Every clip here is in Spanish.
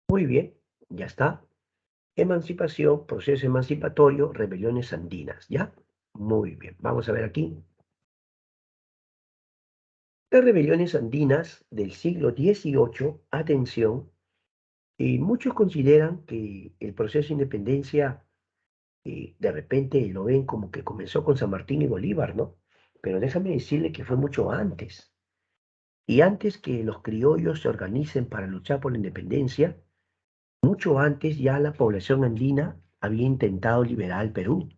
Muy bien, ya está. Emancipación, proceso emancipatorio, rebeliones andinas, ¿ya? Muy bien, vamos a ver aquí. Las rebeliones andinas del siglo XVIII, atención, y muchos consideran que el proceso de independencia de repente lo ven como que comenzó con San Martín y Bolívar, ¿no? Pero déjame decirle que fue mucho antes. Y antes que los criollos se organicen para luchar por la independencia, mucho antes ya la población andina había intentado liberar al Perú.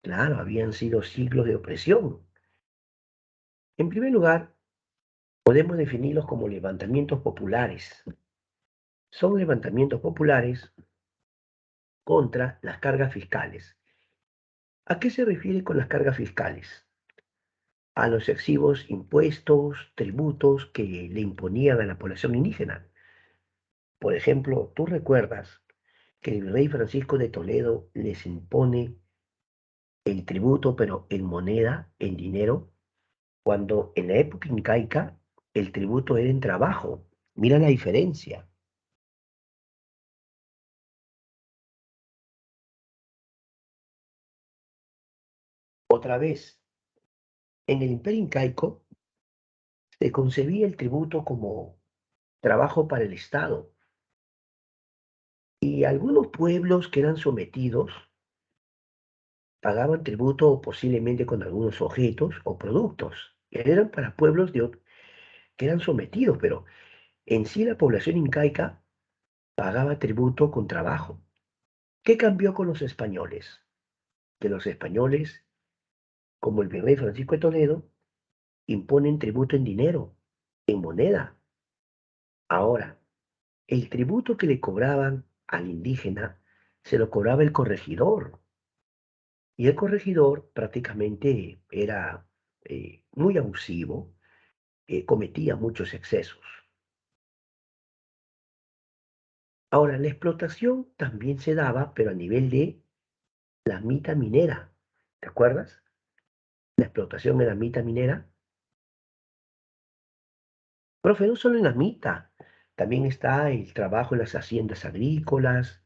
Claro, habían sido siglos de opresión. En primer lugar, podemos definirlos como levantamientos populares. Son levantamientos populares contra las cargas fiscales. ¿A qué se refiere con las cargas fiscales? A los excesivos impuestos, tributos que le imponían a la población indígena. Por ejemplo, tú recuerdas que el rey Francisco de Toledo les impone el tributo, pero en moneda, en dinero, cuando en la época incaica el tributo era en trabajo. Mira la diferencia. Otra vez, en el imperio incaico se concebía el tributo como trabajo para el Estado y algunos pueblos que eran sometidos pagaban tributo posiblemente con algunos objetos o productos. Eran para pueblos que eran sometidos, pero en sí la población incaica pagaba tributo con trabajo. ¿Qué cambió con los españoles? Que los españoles, como el virrey Francisco de Toledo, imponen tributo en dinero, en moneda. Ahora, el tributo que le cobraban al indígena se lo cobraba el corregidor. Y el corregidor prácticamente era muy abusivo, cometía muchos excesos. Ahora, la explotación también se daba, pero a nivel de la mita minera. ¿Te acuerdas? La explotación en la mita minera. Profe, no solo en la mita, también está el trabajo en las haciendas agrícolas,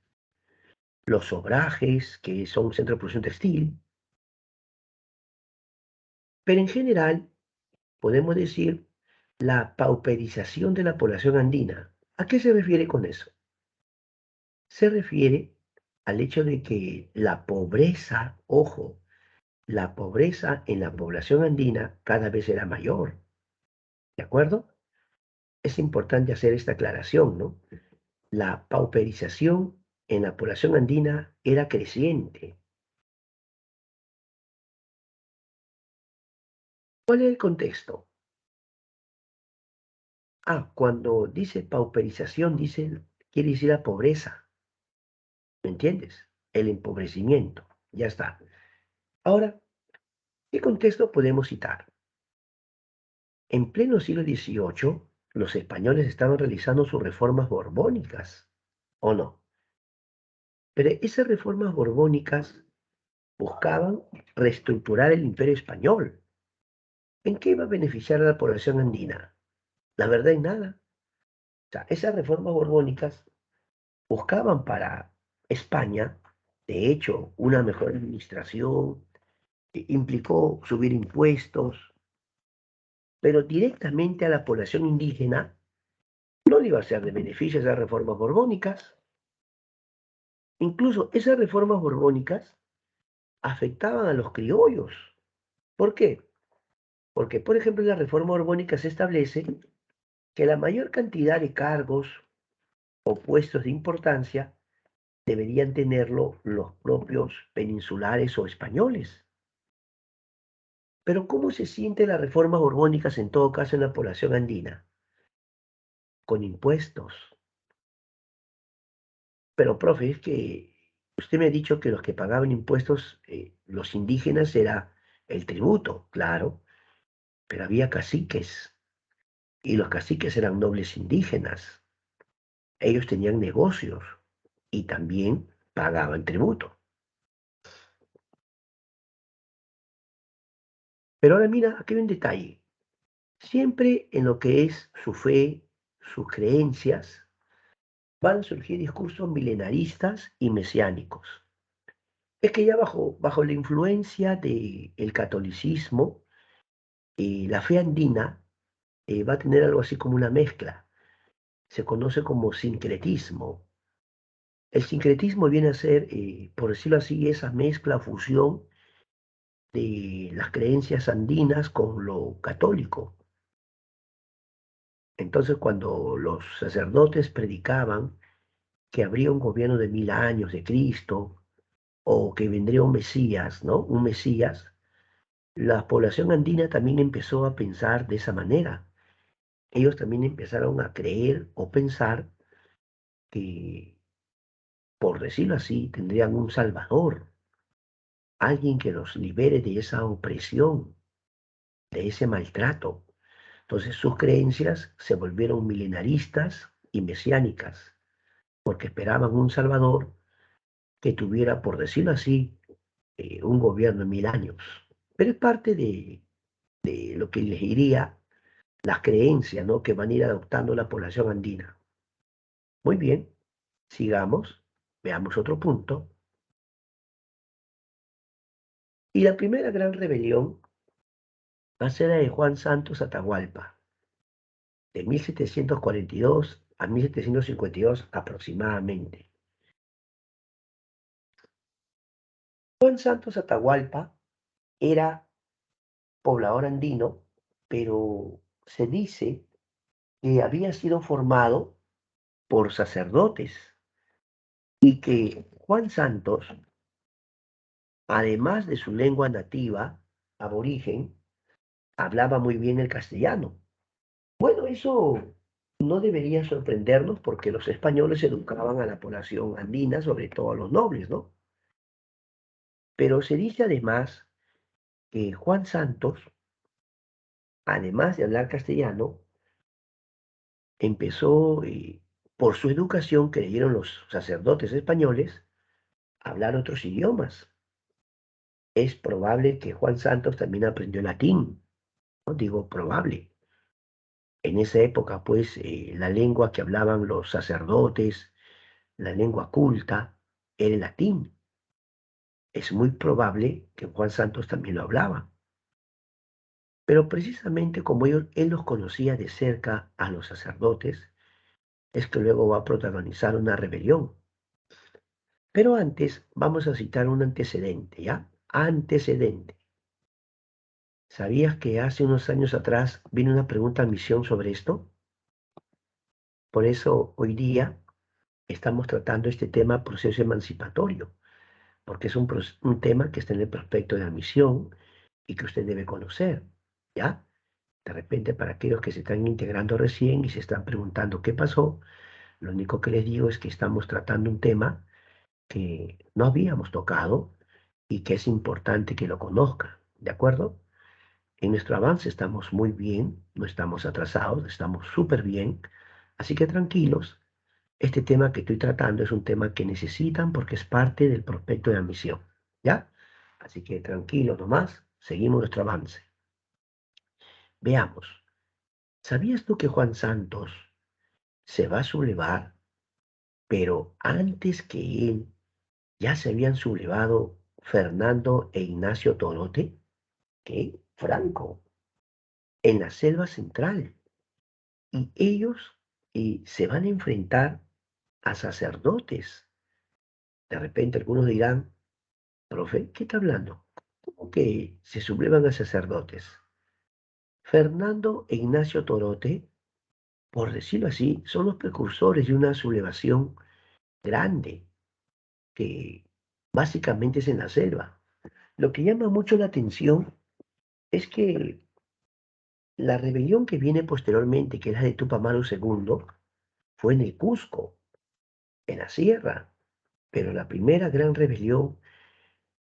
los obrajes, que son un centro de producción textil, pero en general podemos decir la pauperización de la población andina. ¿A qué se refiere con eso? Se refiere al hecho de que la pobreza, ojo, la pobreza en la población andina cada vez era mayor, ¿de acuerdo? Es importante hacer esta aclaración, ¿no? La pauperización en la población andina era creciente. ¿Cuál es el contexto? Cuando dice pauperización, quiere decir la pobreza, ¿me entiendes? El empobrecimiento, ya está. Ahora, ¿qué contexto podemos citar? En pleno siglo XVIII, los españoles estaban realizando sus reformas borbónicas, ¿o no? Pero esas reformas borbónicas buscaban reestructurar el imperio español. ¿En qué iba a beneficiar a la población andina? La verdad, en nada. O sea, esas reformas borbónicas buscaban para España, de hecho, una mejor administración, implicó subir impuestos, pero directamente a la población indígena no le iba a ser de beneficio esas reformas borbónicas. Incluso esas reformas borbónicas afectaban a los criollos. ¿Por qué? Porque, por ejemplo, en la reforma borbónica se establece que la mayor cantidad de cargos o puestos de importancia deberían tenerlo los propios peninsulares o españoles. Pero ¿cómo se sienten las reformas borbónicas en todo caso en la población andina? Con impuestos. Pero, profe, es que usted me ha dicho que los que pagaban impuestos, los indígenas, era el tributo, claro, pero había caciques y los caciques eran nobles indígenas. Ellos tenían negocios y también pagaban tributo. Pero ahora mira, aquí hay un detalle. Siempre en lo que es su fe, sus creencias, van a surgir discursos milenaristas y mesiánicos. Es que ya bajo la influencia del catolicismo, la fe andina va a tener algo así como una mezcla. Se conoce como sincretismo. El sincretismo viene a ser, por decirlo así, esa mezcla, fusión de las creencias andinas con lo católico. Entonces, cuando los sacerdotes predicaban que habría un gobierno de 1000 años de Cristo o que vendría un Mesías, ¿no? Un Mesías, la población andina también empezó a pensar de esa manera. Ellos también empezaron a creer o pensar que, por decirlo así, tendrían un Salvador, alguien que los libere de esa opresión, de ese maltrato. Entonces sus creencias se volvieron milenaristas y mesiánicas, porque esperaban un Salvador que tuviera, por decirlo así, un gobierno de 1000 años. Pero es parte de lo que les diría las creencias, ¿no? Que van a ir adoptando la población andina. Muy bien, sigamos, veamos otro punto. Y la primera gran rebelión va a ser la de Juan Santos Atahualpa, de 1742 a 1752 aproximadamente. Juan Santos Atahualpa era poblador andino, pero se dice que había sido formado por sacerdotes y que Juan Santos, además de su lengua nativa, aborigen, hablaba muy bien el castellano. Bueno, eso no debería sorprendernos porque los españoles educaban a la población andina, sobre todo a los nobles, ¿no? Pero se dice además que Juan Santos, además de hablar castellano, empezó, por su educación, creyeron los sacerdotes españoles, a hablar otros idiomas. Es probable que Juan Santos también aprendió latín, ¿no? Digo probable. En esa época, pues, la lengua que hablaban los sacerdotes, la lengua culta, era el latín. Es muy probable que Juan Santos también lo hablaba. Pero precisamente como él los conocía de cerca a los sacerdotes, es que luego va a protagonizar una rebelión. Pero antes vamos a citar un antecedente, ¿ya? Antecedente. ¿Sabías que hace unos años atrás vino una pregunta a misión sobre esto? Por eso hoy día estamos tratando este tema proceso emancipatorio, porque es un tema que está en el prospecto de admisión y que usted debe conocer, ¿ya? De repente, para aquellos que se están integrando recién y se están preguntando qué pasó, lo único que les digo es que estamos tratando un tema que no habíamos tocado y que es importante que lo conozcan, ¿de acuerdo? En nuestro avance estamos muy bien, no estamos atrasados, estamos súper bien, así que tranquilos. Este tema que estoy tratando es un tema que necesitan porque es parte del prospecto de admisión, ¿ya? Así que tranquilos nomás, seguimos nuestro avance. Veamos, ¿sabías tú que Juan Santos se va a sublevar, pero antes que él ya se habían sublevado Fernando e Ignacio Torote? ¿Qué? Franco, en la selva central. Y ellos se van a enfrentar a sacerdotes. De repente algunos dirán, profe, ¿qué está hablando? ¿Cómo que se sublevan a sacerdotes? Fernando e Ignacio Torote, por decirlo así, son los precursores de una sublevación grande que básicamente es en la selva. Lo que llama mucho la atención es que la rebelión que viene posteriormente, que es la de Tupac Amaru II, fue en el Cusco, en la sierra. Pero la primera gran rebelión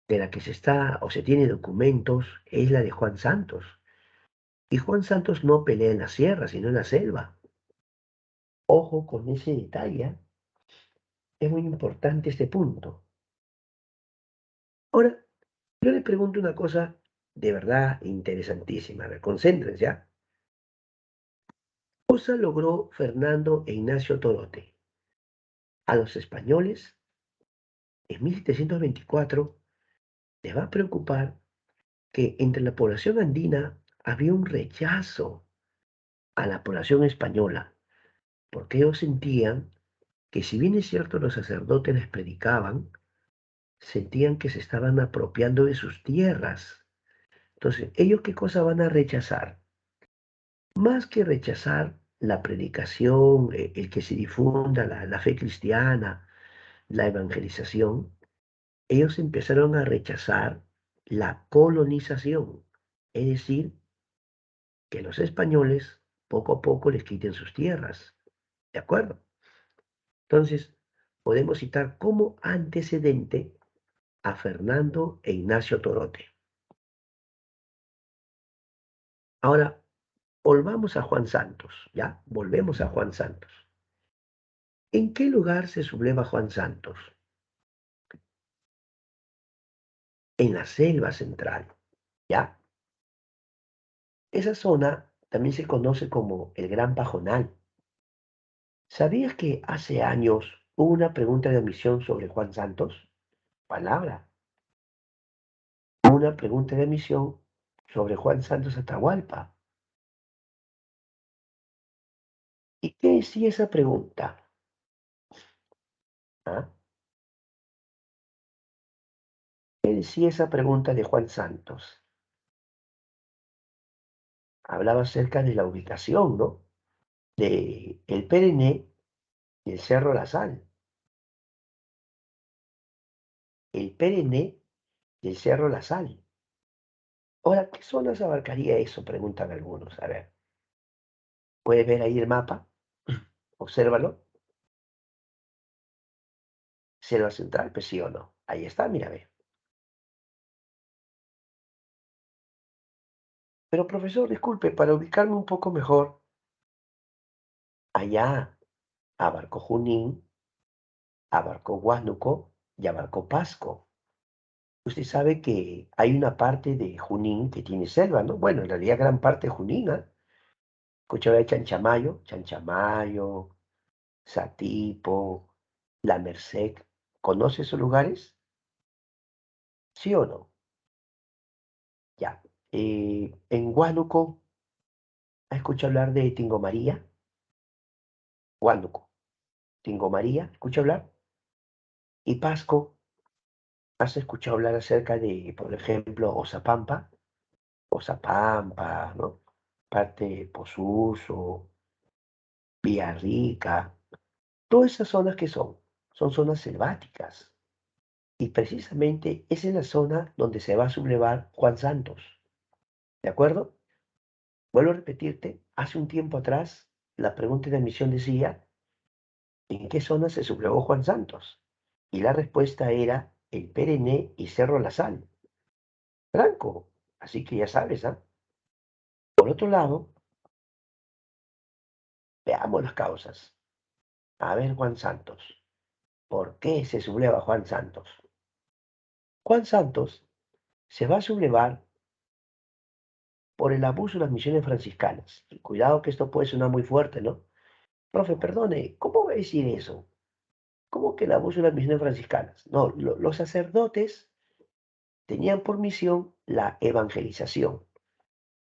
de la que se está o se tiene documentos es la de Juan Santos. Y Juan Santos no pelea en la sierra, sino en la selva. Ojo con ese detalle, ¿eh? Es muy importante este punto. Ahora, yo le pregunto una cosa de verdad interesantísima. A ver, concéntrense, ¿ya? ¿Qué cosa logró Fernando e Ignacio Torote? a los españoles en 1724 les va a preocupar que entre la población andina había un rechazo a la población española, porque ellos sentían que si bien es cierto los sacerdotes les predicaban, sentían que se estaban apropiando de sus tierras. Entonces, ¿ellos qué cosa van a rechazar? Más que rechazar la predicación, el que se difunda la fe cristiana, la evangelización, ellos empezaron a rechazar la colonización, es decir, que los españoles poco a poco les quiten sus tierras. ¿De acuerdo? Entonces, podemos citar como antecedente a Fernando e Ignacio Torote. Ahora, volvamos a Juan Santos, ¿ya? Volvemos a Juan Santos. ¿En qué lugar se subleva Juan Santos? En la selva central, ¿ya? Esa zona también se conoce como el Gran Pajonal. ¿Sabías que hace años hubo una pregunta de admisión sobre Juan Santos? Palabra. Una pregunta de admisión sobre Juan Santos Atahualpa. ¿Y qué decía esa pregunta? ¿Ah? ¿Qué decía esa pregunta de Juan Santos? Hablaba acerca de la ubicación, ¿no? De el Perené y el Cerro La Sal. El Perené y el Cerro La Sal. Ahora, ¿qué zonas abarcaría eso? Preguntan algunos. A ver, ¿puedes ver ahí el mapa? Obsérvalo. Selva Central, pues sí o no. Ahí está, mira, ve. Pero profesor, disculpe, para ubicarme un poco mejor, allá abarcó Junín, abarcó Huánuco y abarcó Pasco. Usted sabe que hay una parte de Junín que tiene selva, ¿no? Bueno, en realidad gran parte de Junín, ¿ah? Escucha de Chanchamayo, Chanchamayo, Satipo, La Merced. ¿Conoce esos lugares? ¿Sí o no? Ya. En Huánuco, ¿has escuchado hablar de Tingo María? Huánuco, Tingo María, ¿escucha hablar? Y Pasco, ¿has escuchado hablar acerca de, por ejemplo, Oxapampa? Oxapampa, ¿no? Parte de Posuso, Villarrica, todas esas zonas que son zonas selváticas. Y precisamente esa es la zona donde se va a sublevar Juan Santos. ¿De acuerdo? Vuelvo a repetirte, hace un tiempo atrás, la pregunta de admisión decía, ¿en qué zona se sublevó Juan Santos? Y la respuesta era el Perené y Cerro La Sal. Franco, así que ya sabes, ¿ah? Por otro lado, veamos las causas. A ver, Juan Santos. ¿Por qué se subleva Juan Santos? Juan Santos se va a sublevar por el abuso de las misiones franciscanas. Y cuidado que esto puede sonar muy fuerte, ¿no? Profe, perdone, ¿cómo va a decir eso? ¿Cómo que el abuso de las misiones franciscanas? No, los sacerdotes tenían por misión la evangelización.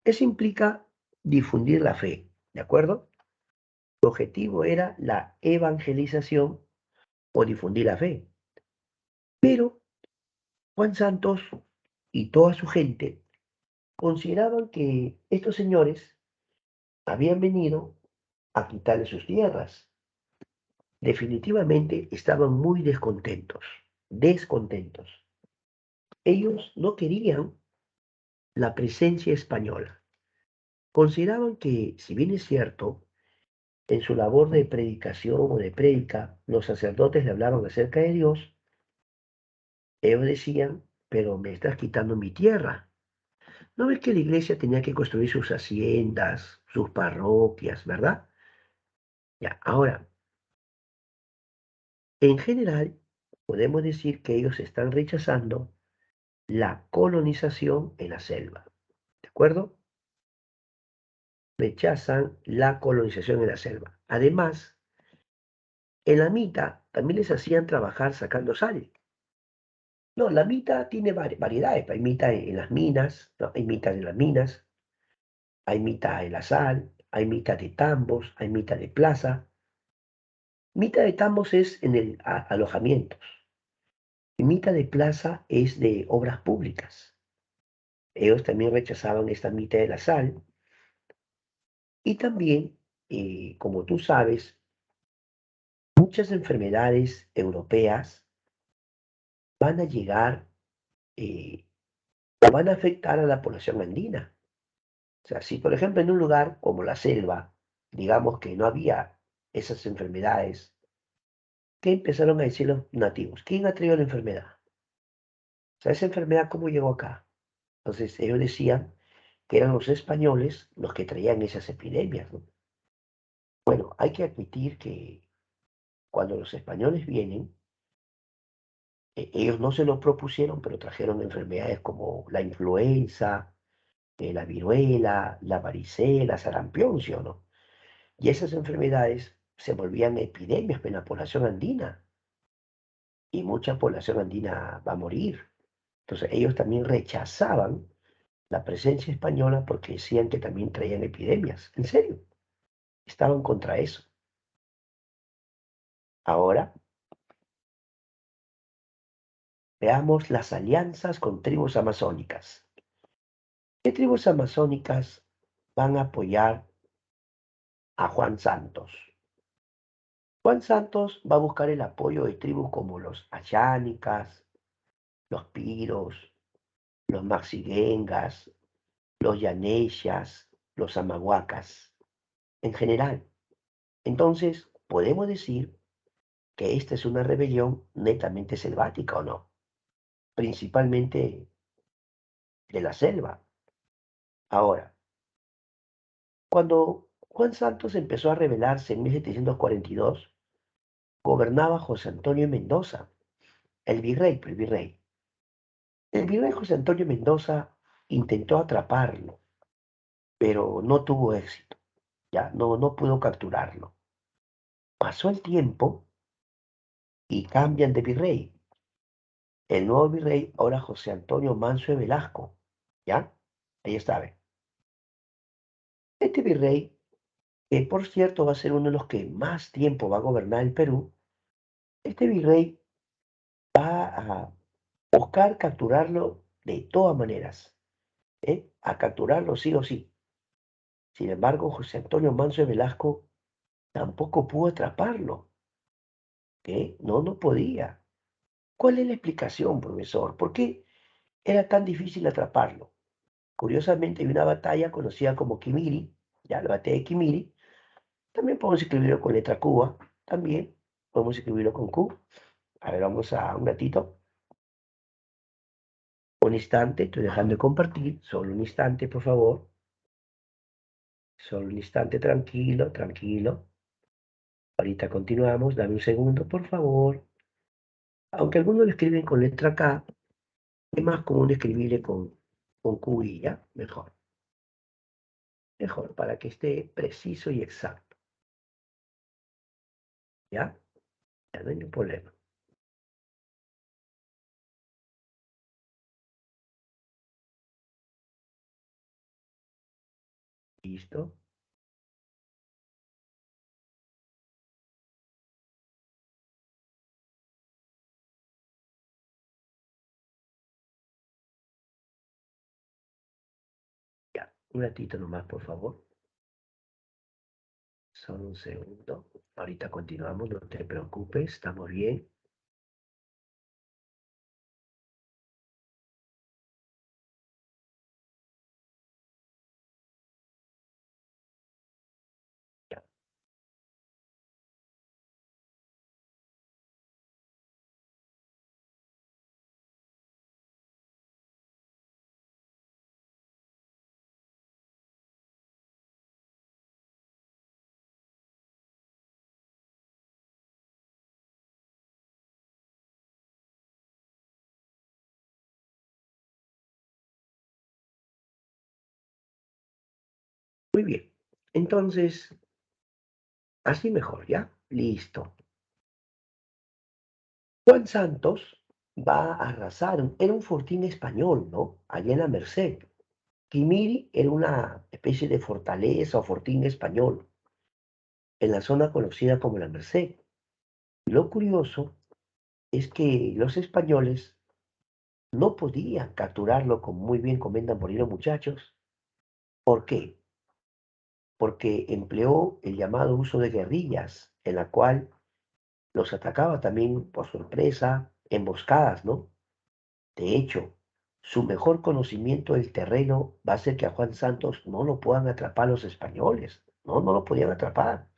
Eso implica difundir la fe, ¿de acuerdo? Su objetivo era la evangelización o difundir la fe. Pero Juan Santos y toda su gente consideraban que estos señores habían venido a quitarle sus tierras. Definitivamente estaban muy descontentos, descontentos. Ellos no querían la presencia española. Consideraban que, si bien es cierto, en su labor de predicación o de prédica, los sacerdotes le hablaron acerca de Dios, ellos decían, pero me estás quitando mi tierra. ¿No ves que la iglesia tenía que construir sus haciendas, sus parroquias, verdad? Ya, ahora, en general, podemos decir que ellos están rechazando la colonización en la selva, ¿de acuerdo? Rechazan la colonización en la selva. Además, En la mita también les hacían trabajar sacando sal. No, la mita tiene variedades. Hay mita en las minas, ¿no? Hay mita en las minas, hay mita en la sal, hay mita de tambos, hay mita de plaza. Mita de tambos es en el alojamientos. Y mita de plaza es de obras públicas. Ellos también rechazaban esta mita de la sal. Y también, como tú sabes, muchas enfermedades europeas van a llegar o van a afectar a la población andina. O sea, si por ejemplo en un lugar como la selva, digamos que no había esas enfermedades, ¿qué empezaron a decir los nativos? ¿Quién ha traído la enfermedad? O sea, esa enfermedad, ¿cómo llegó acá? Entonces ellos decían que eran los españoles los que traían esas epidemias, ¿no? Bueno, hay que admitir que cuando los españoles vienen, ellos no se lo propusieron, pero trajeron enfermedades como la influenza, la viruela, la varicela, sarampión, ¿sí o no? Y esas enfermedades se volvían epidemias en la población andina y mucha población andina va a morir. Entonces ellos también rechazaban la presencia española porque decían que también traían epidemias. En serio, estaban contra eso. Ahora veamos las alianzas con tribus amazónicas. ¿Qué tribus amazónicas van a apoyar a Juan Santos? Juan Santos va a buscar el apoyo de tribus como los Achánicas, los Piros, los Maxigengas, los Yaneshas, los Amahuacas, en general. Entonces, podemos decir que esta es una rebelión netamente selvática o no, principalmente de la selva. Ahora, cuando Juan Santos empezó a rebelarse en 1742, gobernaba José Antonio Mendoza, el virrey. El virrey José Antonio Mendoza intentó atraparlo, pero no tuvo éxito, ya no pudo capturarlo. Pasó el tiempo y cambian de virrey. El nuevo virrey, ahora José Antonio Manso de Velasco, ¿ya? Ahí está, ¿ve? Este virrey, que por cierto va a ser uno de los que más tiempo va a gobernar el Perú, este virrey va a buscar capturarlo de todas maneras, ¿eh? A capturarlo sí o sí. Sin embargo, José Antonio Manso de Velasco tampoco pudo atraparlo, ¿eh? No podía. ¿Cuál es la explicación, profesor? ¿Por qué era tan difícil atraparlo? Curiosamente hay una batalla conocida como Kimiri, ya la batalla de Kimiri. También podemos escribirlo con letra Q, también podemos escribirlo con Q. A ver, vamos a un ratito. Un instante, estoy dejando de compartir. Solo un instante, por favor. Solo un instante, tranquilo, tranquilo. Ahorita continuamos. Dame un segundo, por favor. Aunque algunos lo escriben con letra K, es más común escribirle con Q y ya. Mejor. Mejor, para que esté preciso y exacto. ¿Ya? Ya no hay ningún problema. ¿Listo? Ya. Un ratito nomás, por favor. Solo un segundo. Ahorita continuamos, no te preocupes, estamos bien. Ya. Muy bien. Entonces, así mejor, ¿ya? Listo. Juan Santos va a arrasar, era un fortín español, ¿no? Allá en la Merced. Quimiri era una especie de fortaleza o fortín español en la zona conocida como la Merced. Lo curioso es que los españoles no podían capturarlo, como muy bien comentan por ahí los muchachos. ¿Por qué? Porque empleó el llamado uso de guerrillas, en la cual los atacaba también por sorpresa, emboscadas, ¿no? De hecho, su mejor conocimiento del terreno va a hacer que a Juan Santos no lo puedan atrapar los españoles. No, no lo podían atrapar.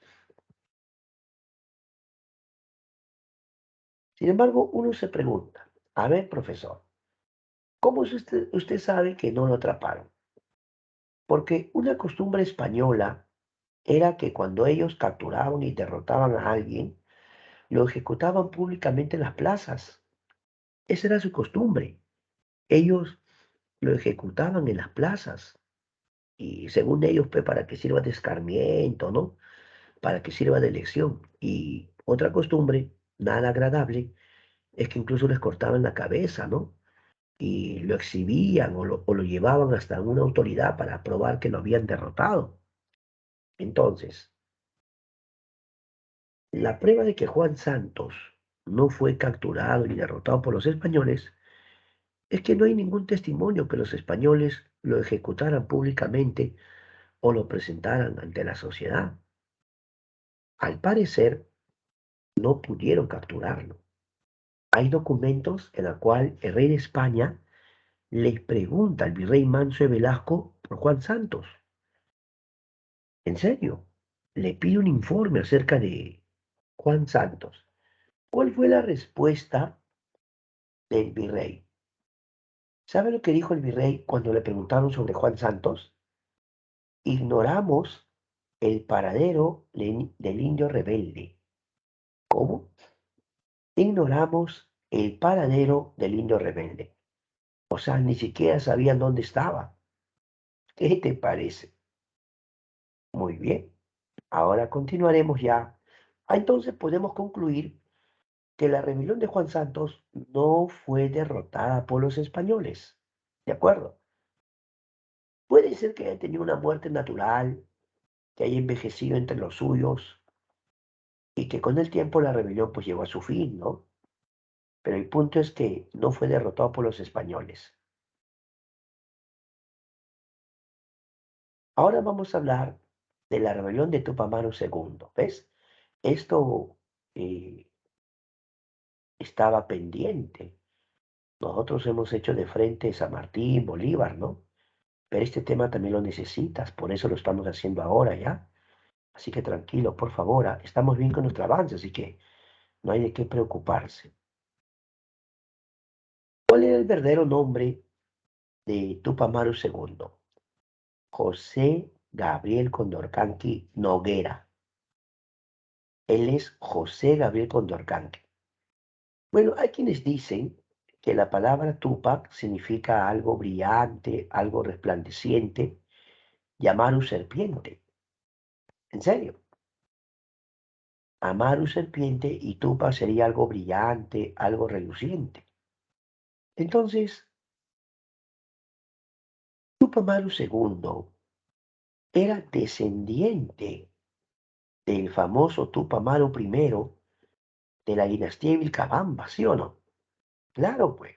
Sin embargo, uno se pregunta, a ver, profesor, ¿cómo es usted sabe que no lo atraparon? Porque una costumbre española era que cuando ellos capturaban y derrotaban a alguien, lo ejecutaban públicamente en las plazas. Esa era su costumbre. Ellos lo ejecutaban en las plazas y según ellos, pues, para que sirva de escarmiento, ¿no? Para que sirva de lección. Y otra costumbre, nada agradable, es que incluso les cortaban la cabeza, ¿no? Y lo exhibían o lo llevaban hasta una autoridad para probar que lo habían derrotado. Entonces, la prueba de que Juan Santos no fue capturado ni derrotado por los españoles es que no hay ningún testimonio que los españoles lo ejecutaran públicamente o lo presentaran ante la sociedad. Al parecer, no pudieron capturarlo. Hay documentos en los cuales el rey de España le pregunta al virrey Manso de Velasco por Juan Santos. En serio, le pide un informe acerca de Juan Santos. ¿Cuál fue la respuesta del virrey? ¿Sabe lo que dijo el virrey cuando le preguntaron sobre Juan Santos? Ignoramos el paradero del indio rebelde. ¿Cómo? Ignoramos el paradero del indio rebelde. O sea, ni siquiera sabían dónde estaba. ¿Qué te parece? Muy bien. Ahora continuaremos ya. Entonces podemos concluir que la rebelión de Juan Santos no fue derrotada por los españoles. ¿De acuerdo? Puede ser que haya tenido una muerte natural, que haya envejecido entre los suyos y que con el tiempo la rebelión pues llegó a su fin, ¿no? Pero el punto es que no fue derrotado por los españoles. Ahora vamos a hablar de la rebelión de Tupac II. ¿Ves? Esto eh, estaba pendiente. Nosotros hemos hecho de frente San Martín, Bolívar, ¿no? Pero este tema también lo necesitas, por eso lo estamos haciendo ahora, ¿ya? Así que tranquilo, por favor, estamos bien con nuestro avance, así que no hay de qué preocuparse. ¿Cuál era el verdadero nombre de Tupac Amaru II? José Gabriel Condorcanqui Noguera. Él es José Gabriel Condorcanqui. Bueno, hay quienes dicen que la palabra Tupac significa algo brillante, algo resplandeciente, Amaru serpiente. ¿En serio? Amaru serpiente y Tupac sería algo brillante, algo reluciente. Entonces, Tupac Amaru II era descendiente del famoso Tupac Amaru I de la dinastía de Vilcabamba, ¿sí o no? Claro, pues.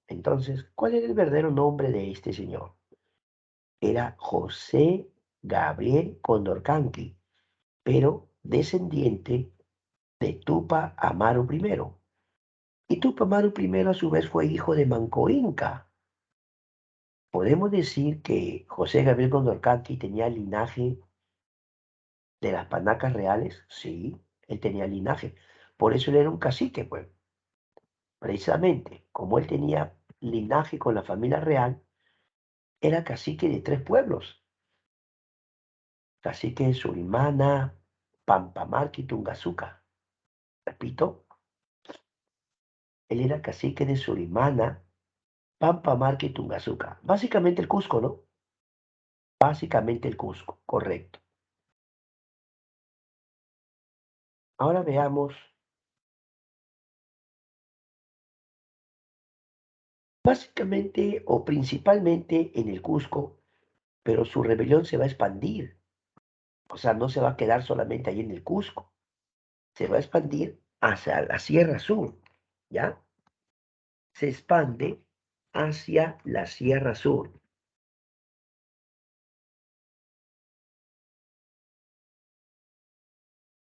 Entonces, ¿cuál era el verdadero nombre de este señor? Era José Gabriel Condorcanqui, pero descendiente de Tupac Amaru I. Y Tupac Amaru I a su vez fue hijo de Manco Inca. ¿Podemos decir que José Gabriel Condorcanqui tenía linaje de las panacas reales? Sí, él tenía linaje. Por eso él era un cacique, pues. Precisamente, como él tenía linaje con la familia real, era cacique de 3 pueblos. Cacique de Surimana, Pampamarca y Tungazuca. Repito, él era cacique de Surimana, Pampamarca y Tungazuca. Básicamente el Cusco, ¿no? Básicamente el Cusco, correcto. Ahora veamos básicamente o principalmente en el Cusco, pero su rebelión se va a expandir. O sea, no se va a quedar solamente ahí en el Cusco, se va a expandir hacia la Sierra Sur, ¿ya? Se expande hacia la Sierra Sur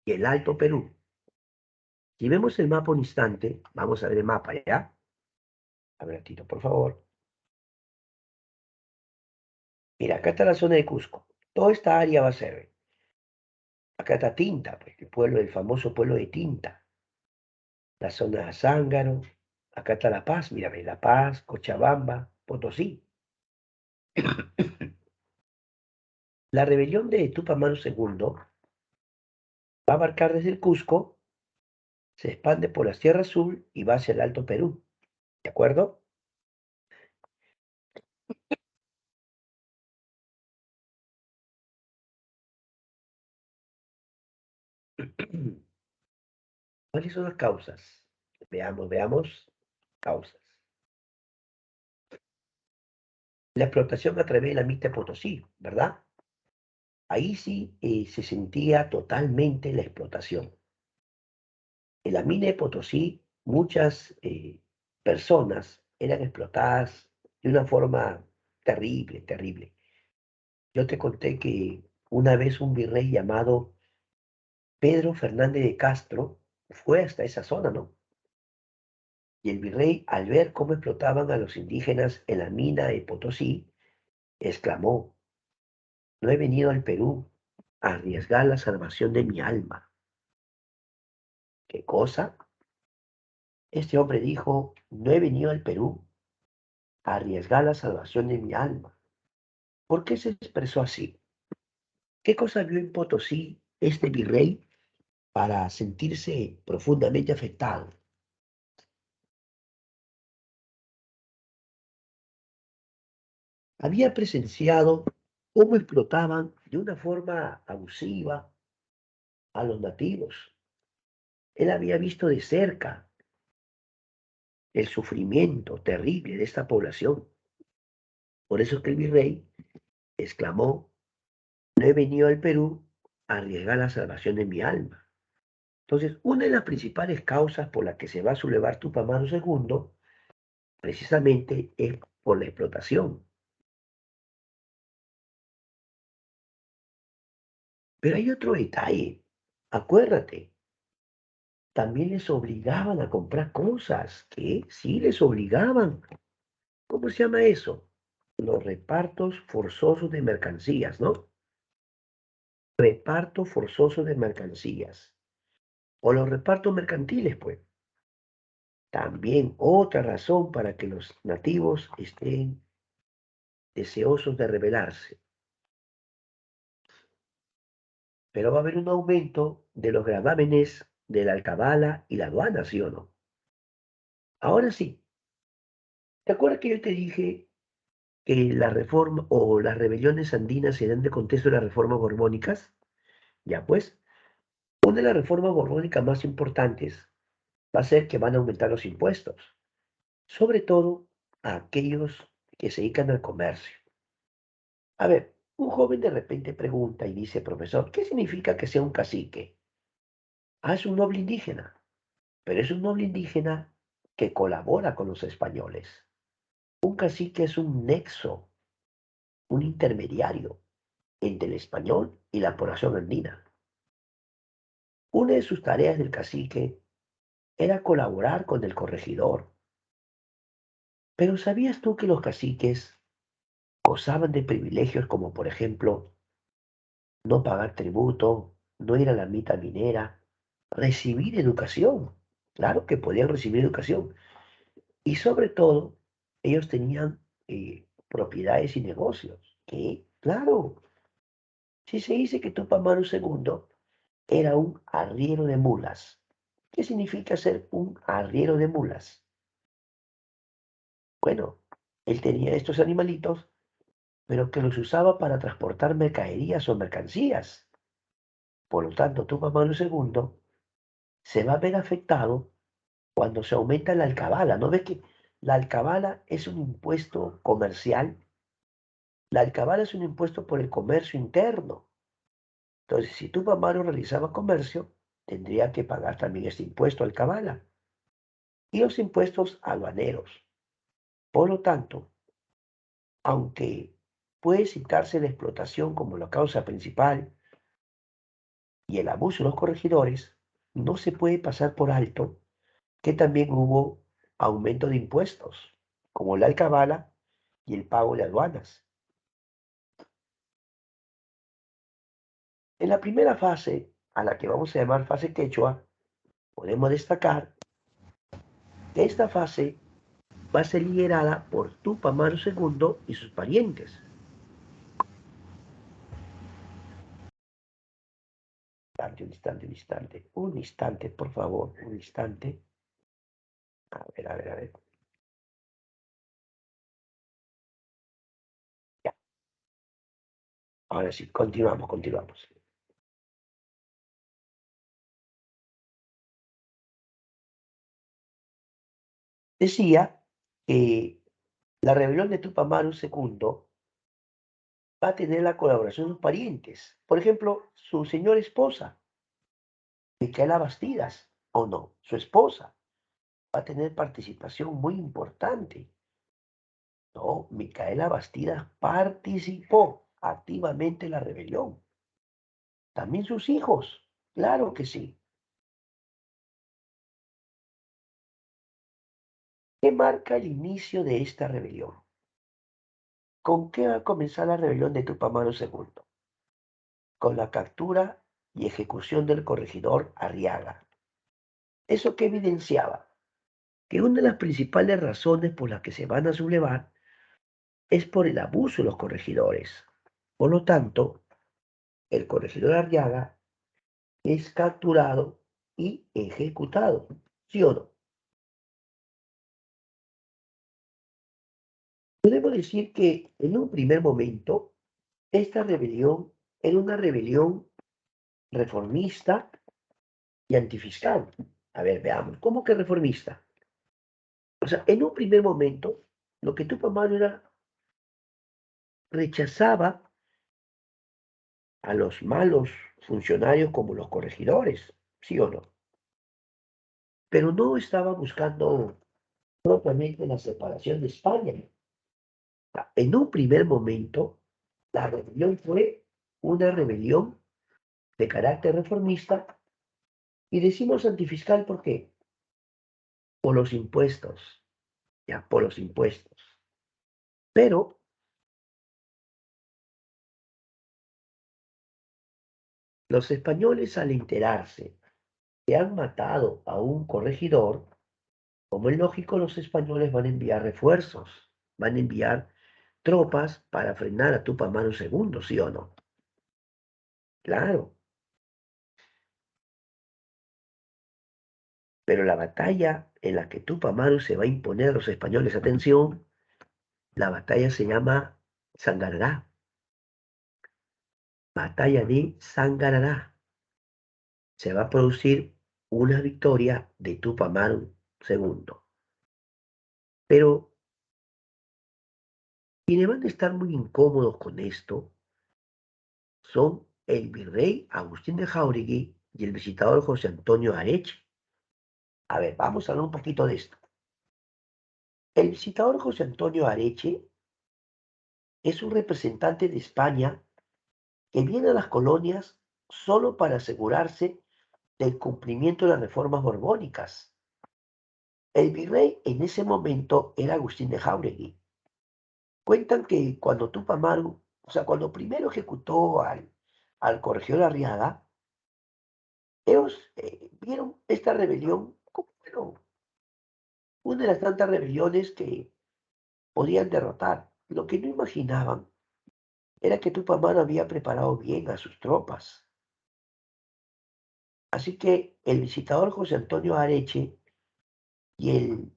y el Alto Perú. Si vemos el mapa un instante, vamos a ver el mapa, ¿ya? A ver, Tito, por favor. Mira, acá está la zona de Cusco. Toda esta área va a ser. Acá está Tinta, pues, el pueblo, el famoso pueblo de Tinta. La zona de Zángaro. Acá está La Paz, mírame, La Paz, Cochabamba, Potosí. La rebelión de Tupac Amaru II va a abarcar desde el Cusco, se expande por la Sierra Azul y va hacia el Alto Perú. ¿De acuerdo? ¿Cuáles son las causas? Veamos causas. La explotación a través de la Mixta de Potosí, ¿verdad? Ahí sí se sentía totalmente la explotación. En la mina de Potosí, muchas personas eran explotadas de una forma terrible, terrible. Yo te conté que una vez un virrey llamado Pedro Fernández de Castro fue hasta esa zona, ¿no? Y el virrey, al ver cómo explotaban a los indígenas en la mina de Potosí, exclamó: no he venido al Perú a arriesgar la salvación de mi alma. ¿Qué cosa? Este hombre dijo: no he venido al Perú a arriesgar la salvación de mi alma. ¿Por qué se expresó así? ¿Qué cosa vio en Potosí este virrey para sentirse profundamente afectado? Había presenciado cómo explotaban de una forma abusiva a los nativos. Él había visto de cerca el sufrimiento terrible de esta población. Por eso es que el virrey exclamó: no he venido al Perú a arriesgar la salvación de mi alma. Entonces, una de las principales causas por las que se va a sublevar Tupac Amaru II precisamente es por la explotación. Pero hay otro detalle. Acuérdate, también les obligaban a comprar cosas, que sí les obligaban. ¿Cómo se llama eso? Los repartos forzosos de mercancías, ¿no? Reparto forzoso de mercancías. O los repartos mercantiles, pues. También otra razón para que los nativos estén deseosos de rebelarse. Pero va a haber un aumento de los gravámenes de la alcabala y la aduana, ¿sí o no? Ahora sí, ¿te acuerdas que yo te dije que la reforma o las rebeliones andinas se dan de contexto de las reformas borbónicas? Ya pues, una de las reformas borbónicas más importantes va a ser que van a aumentar los impuestos, sobre todo a aquellos que se dedican al comercio. A ver, un joven de repente pregunta y dice: profesor, ¿qué significa que sea un cacique? Ah, es un noble indígena, pero es un noble indígena que colabora con los españoles. Un cacique es un nexo, un intermediario entre el español y la población andina. Una de sus tareas del cacique era colaborar con el corregidor. Pero ¿sabías tú que los caciques gozaban de privilegios como, por ejemplo, no pagar tributo, no ir a la mita minera, recibir educación? Claro que podían recibir educación. Y sobre todo, ellos tenían propiedades y negocios. Que, claro, si se dice que Tupac Amaru II era un arriero de mulas. ¿Qué significa ser un arriero de mulas? Bueno, él tenía estos animalitos, pero que los usaba para transportar mercaderías o mercancías. Por lo tanto, Tupac Amaru II se va a ver afectado cuando se aumenta la alcabala. ¿No ves que la alcabala es un impuesto comercial. La alcabala es un impuesto por el comercio interno. Entonces, si Tupamaro realizaba comercio, tendría que pagar también este impuesto alcabala y los impuestos aduaneros. Por lo tanto, aunque puede citarse la explotación como la causa principal y el abuso de los corregidores, no se puede pasar por alto que también hubo aumento de impuestos, como la alcabala y el pago de aduanas. En la primera fase, a la que vamos a llamar fase quechua, podemos destacar que esta fase va a ser liderada por Tupac Amaru II y sus parientes. Un instante, por favor, un instante. A ver. Ya, ahora sí, continuamos. Decía que la rebelión de Tupac Amaru II va a tener la colaboración de sus parientes. Por ejemplo, su señora esposa, Micaela Bastidas, o no, su esposa, va a tener participación muy importante. No, Micaela Bastidas participó activamente en la rebelión. También sus hijos, claro que sí. ¿Qué marca el inicio de esta rebelión? ¿Con qué va a comenzar la rebelión de Tupac Amaru II? Con la captura y ejecución del corregidor Arriaga. ¿Eso qué evidenciaba? Que una de las principales razones por las que se van a sublevar es por el abuso de los corregidores. Por lo tanto, el corregidor Arriaga es capturado y ejecutado, ¿sí o no? Podemos decir que en un primer momento esta rebelión era una rebelión reformista y antifiscal. A ver, veamos, ¿cómo que reformista? O sea, en un primer momento, lo que Tupac Amaru era, rechazaba a los malos funcionarios como los corregidores, ¿sí o no? Pero no estaba buscando propiamente la separación de España. En un primer momento, la rebelión fue una rebelión de carácter reformista y decimos antifiscal ¿por qué? Por los impuestos, ya, por los impuestos. Pero los españoles al enterarse que han matado a un corregidor, como es lógico, los españoles van a enviar refuerzos, van a enviar tropas para frenar a Tupac Amaru II, ¿sí o no? Claro, pero la batalla en la que Tupac Amaru se va a imponer a los españoles, atención, la batalla se llama Sangarará, batalla de Sangarará. Se va a producir una victoria de Tupac Amaru II. Pero quienes van a estar muy incómodos con esto son el virrey Agustín de Jáuregui y el visitador José Antonio Areche. A ver, vamos a hablar un poquito de esto. El visitador José Antonio Areche es un representante de España que viene a las colonias solo para asegurarse del cumplimiento de las reformas borbónicas. El virrey en ese momento era Agustín de Jáuregui. Cuentan que cuando Tupac Amaru, o sea, cuando primero ejecutó al corregidor Arriaga, ellos vieron esta rebelión como, bueno, una de las tantas rebeliones que podían derrotar. Lo que no imaginaban era que Tupac Amaru había preparado bien a sus tropas. Así que el visitador José Antonio Areche y el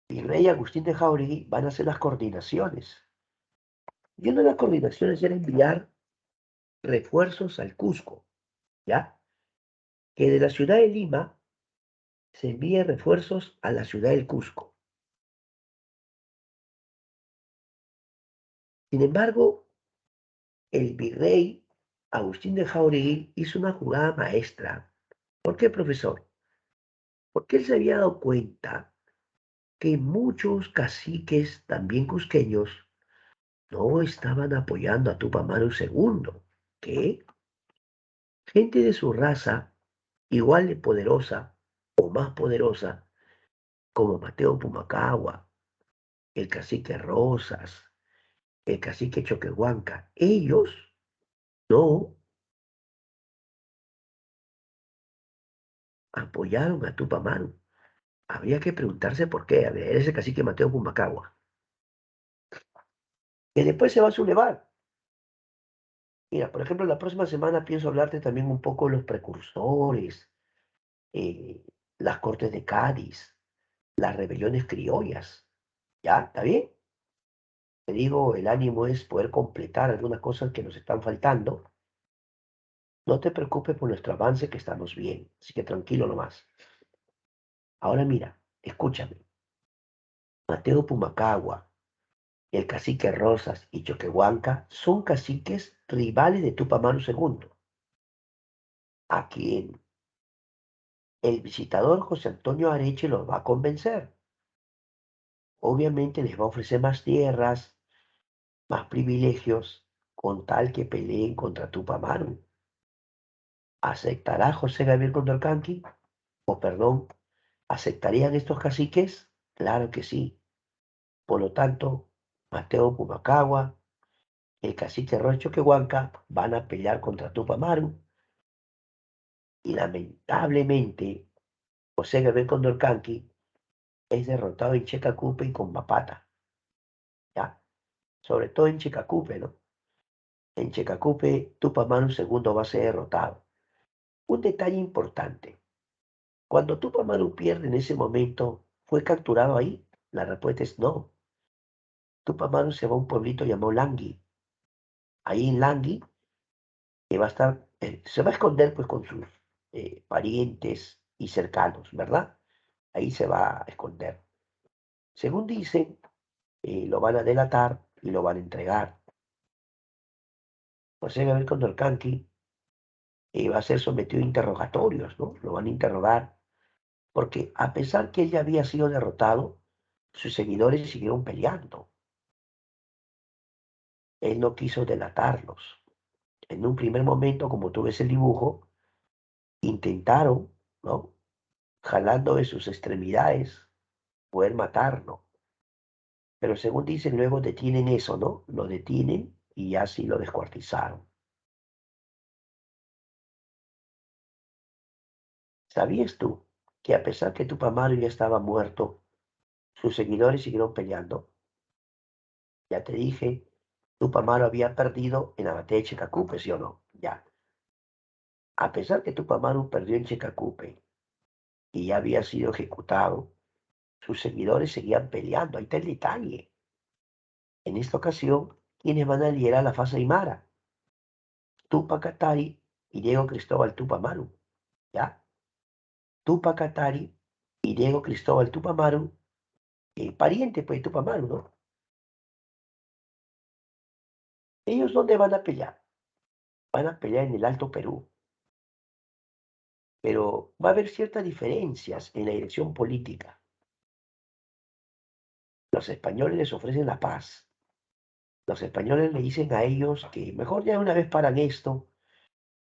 virrey Agustín de Jáuregui van a hacer las coordinaciones. Y una de las coordinaciones era enviar refuerzos al Cusco, ¿ya? Que de la ciudad de Lima se envíen refuerzos a la ciudad del Cusco. Sin embargo, el virrey Agustín de Jauregui hizo una jugada maestra. ¿Por qué, profesor? Porque él se había dado cuenta que muchos caciques, también cusqueños, no estaban apoyando a Tupac Amaru II, que gente de su raza, igual de poderosa o más poderosa, como Mateo Pumacagua, el cacique Rosas, el cacique Choquehuanca, ellos no apoyaron a Tupac Amaru. Habría que preguntarse por qué. A ver, ese cacique Mateo Pumacagua, que después se va a sublevar. Mira, por ejemplo, la próxima semana pienso hablarte también un poco de los precursores, eh, las Cortes de Cádiz, las rebeliones criollas. ¿Ya? ¿Está bien? Te digo, el ánimo es poder completar algunas cosas que nos están faltando. No te preocupes por nuestro avance, que estamos bien. Así que tranquilo nomás. Ahora mira, escúchame. Mateo Pumacagua, el cacique Rosas y Choquehuanca son caciques rivales de Tupac Amaru II, a quien el visitador José Antonio Areche los va a convencer. Obviamente les va a ofrecer más tierras, más privilegios, con tal que peleen contra Tupac Amaru. ¿Aceptará José Gabriel Condorcanqui? O perdón, ¿aceptarían estos caciques? Claro que sí. Por lo tanto, Mateo Pumacagua, el cacique Rocho Quehuanca van a pelear contra Tupac Amaru y lamentablemente José Gabriel Condorcanqui es derrotado en Checacupe y Combapata, ¿ya? Sobre todo en Checacupe, ¿no? En Checacupe, Tupac Amaru II va a ser derrotado. Un detalle importante. Cuando Tupac Amaru pierde en ese momento, ¿fue capturado ahí? La respuesta es no. Tupac Amaru se va a un pueblito llamado Langui. Ahí en Langui va a estar, se va a esconder pues con sus parientes y cercanos, ¿verdad? Ahí se va a esconder. Según dicen, lo van a delatar y lo van a entregar. José Gabriel Condorcanqui va a ser sometido a interrogatorios, ¿no? Lo van a interrogar, porque a pesar que él ya había sido derrotado, sus seguidores siguieron peleando. Él no quiso delatarlos. En un primer momento, como tú ves el dibujo, intentaron, ¿no? Jalando de sus extremidades, poder matarlo. Pero según dicen, luego detienen eso, ¿no? Lo detienen y así lo descuartizaron. ¿Sabías tú que a pesar que Tupac Amaru ya estaba muerto, sus seguidores siguieron peleando? Ya te dije, Tupac Amaru había perdido en la batalla de Checacupe, ¿sí o no? Ya. A pesar que Tupac Amaru perdió en Checacupe y ya había sido ejecutado, sus seguidores seguían peleando. Ahí está el detalle. En esta ocasión, ¿quiénes van a liderar la fase aymara? Tupac Katari y Diego Cristóbal Tupac Amaru. ¿Ya? Tupac Katari y Diego Cristóbal Tupac Amaru, pariente pues de Tupac Amaru, ¿no? ¿Ellos dónde van a pelear? Van a pelear en el Alto Perú. Pero va a haber ciertas diferencias en la dirección política. Los españoles les ofrecen la paz. Los españoles le dicen a ellos que mejor ya una vez paran esto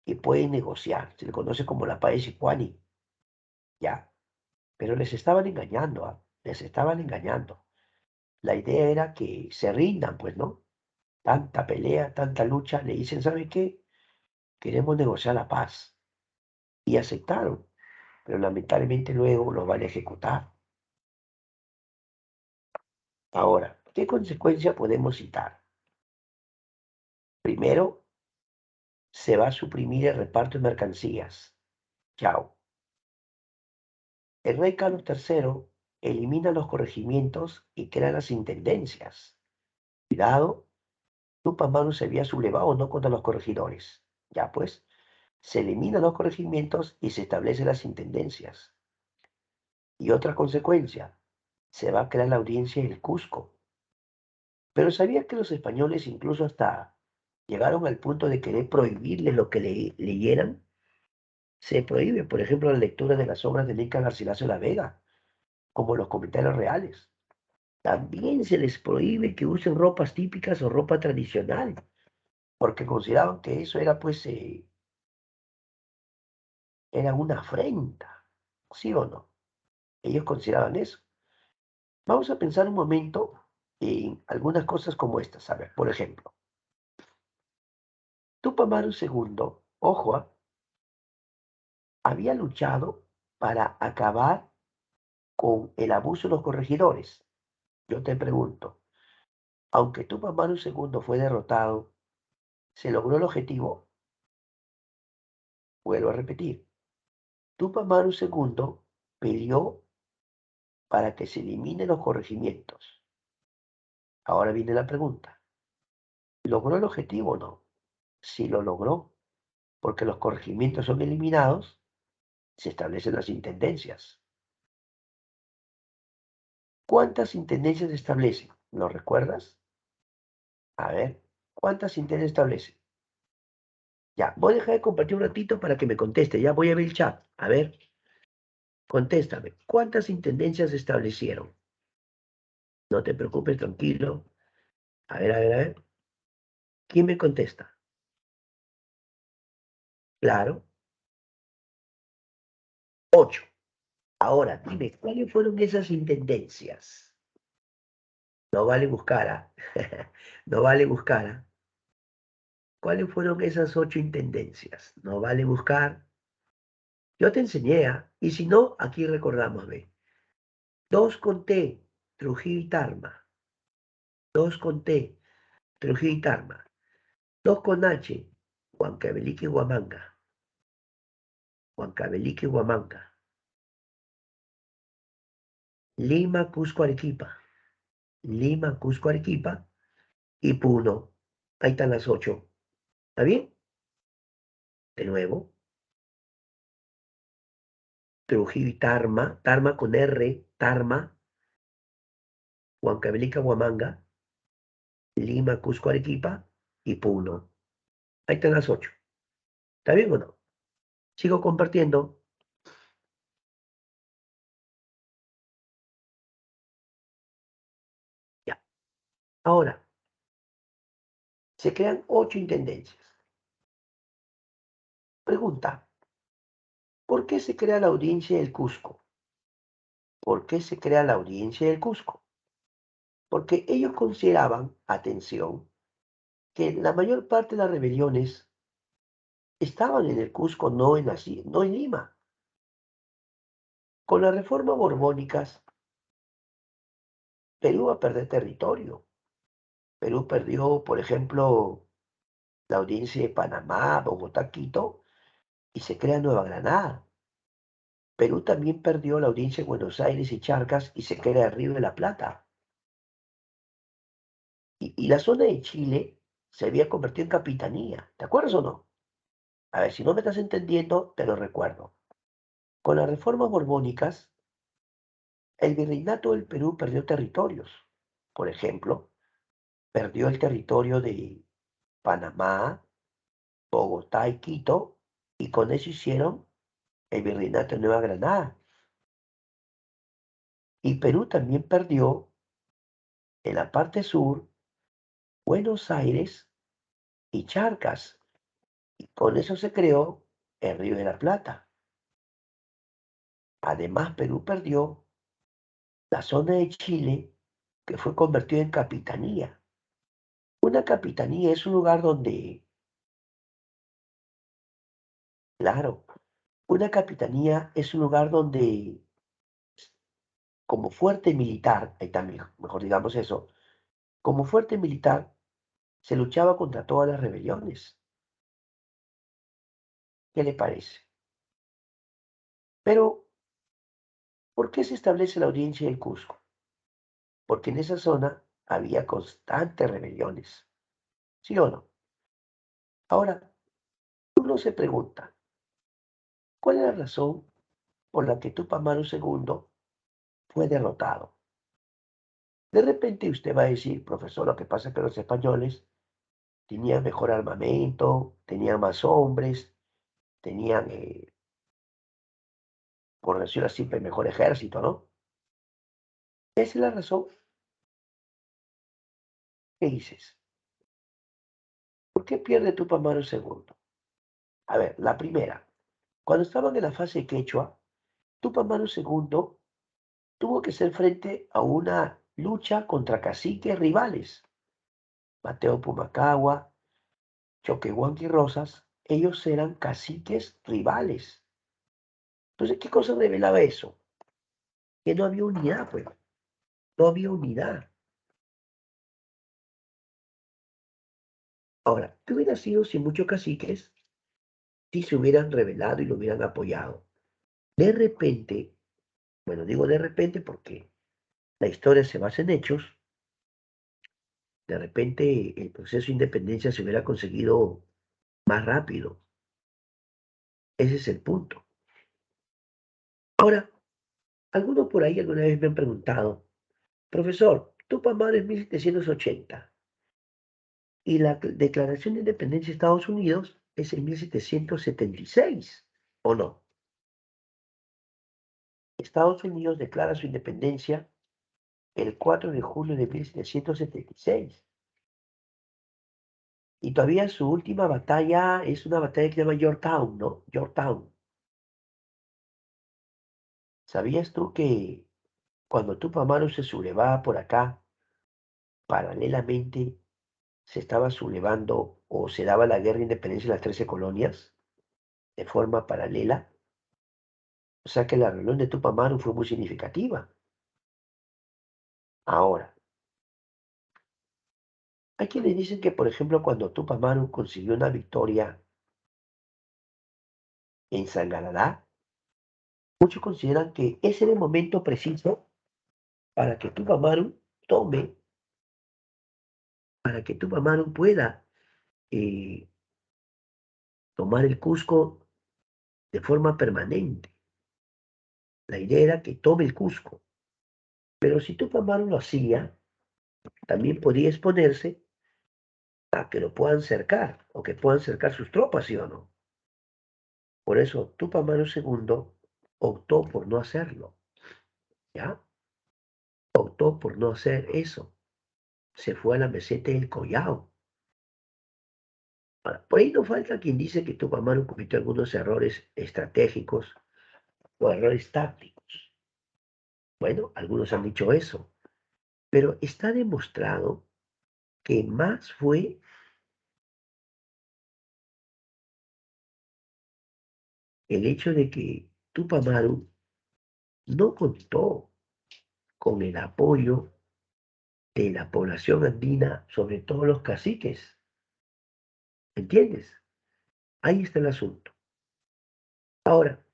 y pueden negociar. Se le conoce como la paz de Sicuani. Ya. Pero les estaban engañando, ¿ah? Les estaban engañando. La idea era que se rindan, pues, ¿no? Tanta pelea, tanta lucha. Le dicen, ¿sabe qué? Queremos negociar la paz. Y aceptaron. Pero lamentablemente luego los van a ejecutar. Ahora, ¿qué consecuencia podemos citar? Primero, se va a suprimir el reparto de mercancías. Chao. El rey Carlos III elimina los corregimientos y crea las intendencias. Cuidado, Tupac Amaru se había sublevado no contra los corregidores. Ya pues, se eliminan los corregimientos y se establecen las intendencias. Y otra consecuencia, se va a crear la audiencia del Cusco. Pero ¿sabía que los españoles incluso hasta llegaron al punto de querer prohibirles lo que leyeran? Se prohíbe, por ejemplo, la lectura de las obras de Inca Garcilaso de la Vega, como los comentarios reales. También se les prohíbe que usen ropas típicas o ropa tradicional, porque consideraban que eso era, pues, era una afrenta, ¿sí o no? Ellos consideraban eso. Vamos a pensar un momento en algunas cosas como estas. A ver, por ejemplo, Tupac Amaru II, ojo, había luchado para acabar con el abuso de los corregidores. Yo te pregunto, aunque Tupac Amaru II fue derrotado, ¿se logró el objetivo? Vuelvo a repetir, Tupac Amaru II peleó para que se eliminen los corregimientos. Ahora viene la pregunta, ¿logró el objetivo o no? Si lo logró, porque los corregimientos son eliminados, se establecen las intendencias. ¿Cuántas intendencias establece? ¿Lo recuerdas? A ver, ¿cuántas intendencias establece? Ya, voy a dejar de compartir un ratito para que me conteste. Ya voy a ver el chat. A ver, contéstame. ¿Cuántas intendencias se establecieron? No te preocupes, tranquilo. A ver, a ver, a ver. ¿Quién me contesta? Claro, 8. Ahora, dime, ¿cuáles fueron esas intendencias? No vale buscar, ¿ah? No vale buscar, ¿ah? ¿Cuáles fueron esas 8 intendencias? No vale buscar. Yo te enseñé, ¿ah? Y si no, aquí recordamos, ve. 2 con T, Trujillo y Tarma. 2 con T, Trujillo y Tarma. 2 con H, Huancavelica y Huamanga. Huancavelica y Huamanga. Lima, Cusco, Arequipa. Lima, Cusco, Arequipa y Puno. Ahí están las 8. ¿Está bien? De nuevo. Trujillo y Tarma. Tarma con R. Tarma. Huancavelica, Huamanga. Lima, Cusco, Arequipa y Puno. Ahí están las 8. ¿Está bien o no? Sigo compartiendo. Ya. Ahora, se crean 8 intendencias. Pregunta, ¿por qué se crea la audiencia del Cusco? ¿Por qué se crea la audiencia del Cusco? Porque ellos consideraban, atención, que la mayor parte de las rebeliones estaban en el Cusco, no en Lima. Con las reformas borbónicas, Perú va a perder territorio. Perú perdió, por ejemplo, la audiencia de Panamá, Bogotá, Quito, y se crea Nueva Granada. Perú también perdió la audiencia de Buenos Aires y Charcas y se crea el Río de la Plata. Y la zona de Chile se había convertido en capitanía. ¿Te acuerdas o no? A ver, si no me estás entendiendo, te lo recuerdo. Con las reformas borbónicas, el virreinato del Perú perdió territorios. Por ejemplo, perdió el territorio de Panamá, Bogotá y Quito, y con eso hicieron el virreinato de Nueva Granada. Y Perú también perdió en la parte sur Buenos Aires y Charcas. Y con eso se creó el Río de la Plata. Además, Perú perdió la zona de Chile que fue convertida en capitanía. Una capitanía es un lugar donde, claro, una capitanía es un lugar donde, como fuerte militar, ahí también, mejor digamos eso, como fuerte militar, se luchaba contra todas las rebeliones. ¿Qué le parece? Pero, ¿por qué se establece la audiencia del Cusco? Porque en esa zona había constantes rebeliones. ¿Sí o no? Ahora, uno se pregunta, ¿cuál es la razón por la que Tupac Amaru II fue derrotado? De repente usted va a decir, profesor, lo que pasa es que los españoles tenían mejor armamento, tenían más hombres, tenían, por decirlo así, pues, mejor ejército, ¿no? Esa es la razón. ¿Qué dices? ¿Por qué pierde Tupac Amaru II? A ver, la primera, cuando estaban en la fase quechua, Tupac Amaru II tuvo que hacer frente a una lucha contra caciques rivales. Mateo Pumacagua, Choquehuanca y Rosas, ellos eran caciques rivales. Entonces, ¿qué cosa revelaba eso? Que no había unidad, pues. No había unidad. Ahora, ¿qué hubiera sido si muchos caciques sí se hubieran rebelado y lo hubieran apoyado? De repente, bueno, digo de repente porque la historia se basa en hechos, de repente el proceso de independencia se hubiera conseguido más rápido. Ese es el punto. Ahora, algunos por ahí alguna vez me han preguntado, profesor, Tupac Amaru es 1780 y la Declaración de Independencia de Estados Unidos es en 1776, ¿o no? Estados Unidos declara su independencia el 4 de julio de 1776 y todavía su última batalla es una batalla que se llama Yorktown, ¿no? Yorktown. ¿Sabías tú que cuando Tupac Amaru se sublevaba por acá, paralelamente se estaba sublevando o se daba la guerra de independencia en las 13 colonias de forma paralela? O sea que la reunión de Tupac Amaru fue muy significativa. Ahora, hay quienes dicen que, por ejemplo, cuando Tupac Amaru consiguió una victoria en Sangalalá, muchos consideran que ese era el momento preciso para que Tupac Amaru tome, para que Tupac Amaru pueda eh, tomar el Cusco de forma permanente. La idea era que tome el Cusco. Pero si Tupac Amaru lo hacía, también podía exponerse a que lo puedan cercar o que puedan cercar sus tropas, ¿sí o no? Por eso Tupac Amaru II optó por no hacerlo, ¿ya? Optó por no hacer eso. Se fue a la meseta del Collao. Ahora, por ahí no falta quien dice que Tupac Amaru cometió algunos errores estratégicos o errores tácticos. Bueno, algunos han dicho eso, pero está demostrado que más fue el hecho de que Tupac Amaru no contó con el apoyo de la población andina, sobre todo los caciques. ¿Entiendes? Ahí está el asunto. Ahora,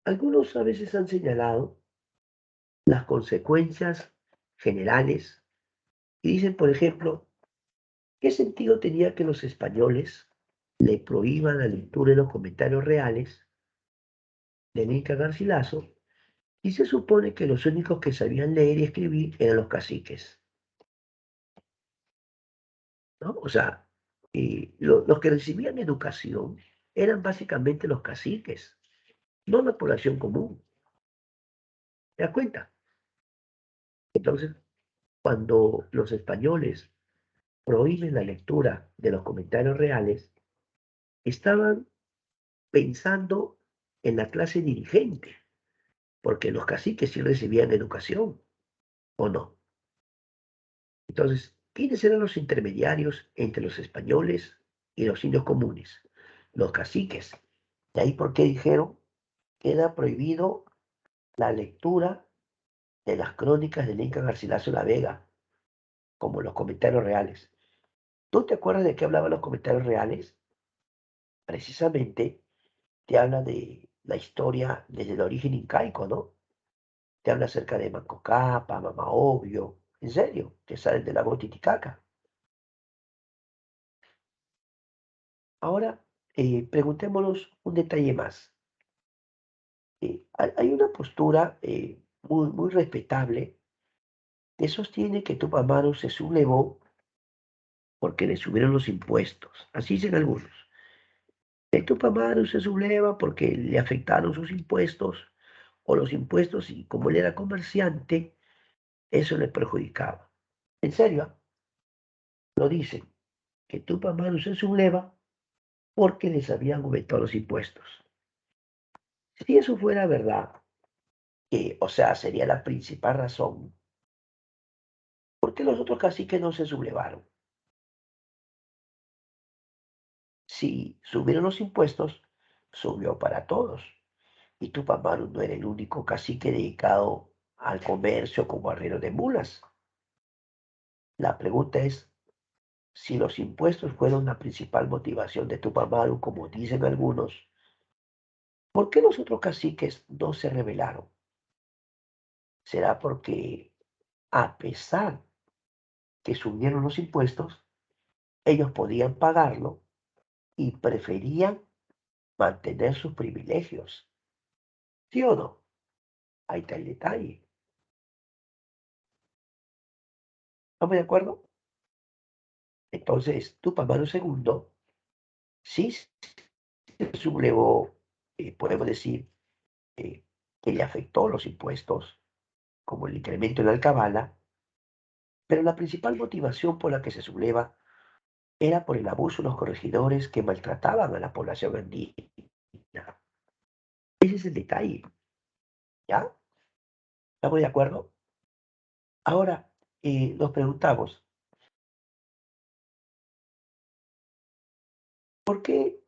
algunos a veces han señalado las consecuencias generales y dicen, por ejemplo, ¿qué sentido tenía que los españoles le prohíban la lectura de los comentarios reales del Inca Garcilaso y se supone que los únicos que sabían leer y escribir eran los caciques? ¿No? O sea, los que recibían educación eran básicamente los caciques, no la población común. ¿Te das cuenta? Entonces, cuando los españoles prohíben la lectura de los comentarios reales, estaban pensando en la clase dirigente, porque los caciques sí recibían educación, ¿o no? Entonces, ¿quiénes eran los intermediarios entre los españoles y los indios comunes? Los caciques. De ahí por qué dijeron, queda prohibido la lectura de las crónicas del Inca Garcilaso de la Vega, como los comentarios reales. ¿Tú te acuerdas de qué hablaban los comentarios reales? Precisamente te habla de la historia desde el origen incaico, ¿no? Te habla acerca de Manco Cápac, Mama Obvio, en serio, que salen del lago Titicaca. Ahora, preguntémonos un detalle más. Hay una postura muy respetable que sostiene que Tupac Amaru se sublevó porque le subieron los impuestos. Así dicen algunos. El Tupac Amaru se subleva porque le afectaron sus impuestos o los impuestos y como él era comerciante, eso le perjudicaba. En serio, ¿ah? Lo dicen, que Tupac Amaru se subleva porque les habían aumentado los impuestos. Si eso fuera verdad, o sea, sería la principal razón, ¿por qué los otros caciques no se sublevaron? Si subieron los impuestos, subió para todos. Y Tupac Amaru no era el único cacique dedicado al comercio como arriero de mulas. La pregunta es, si los impuestos fueron la principal motivación de Tupac Amaru, como dicen algunos, ¿por qué los otros caciques no se rebelaron? ¿Será porque a pesar que subieron los impuestos, ellos podían pagarlo y preferían mantener sus privilegios? ¿Sí o no? Ahí está el detalle. ¿Estamos de acuerdo? Entonces, Tupac Amaru II sí se sublevó, podemos decir, que le afectó los impuestos, como el incremento en la alcabala, pero la principal motivación por la que se subleva era por el abuso de los corregidores que maltrataban a la población andina. Ese es el detalle, ¿ya? ¿Estamos de acuerdo? Ahora, nos preguntamos, ¿por qué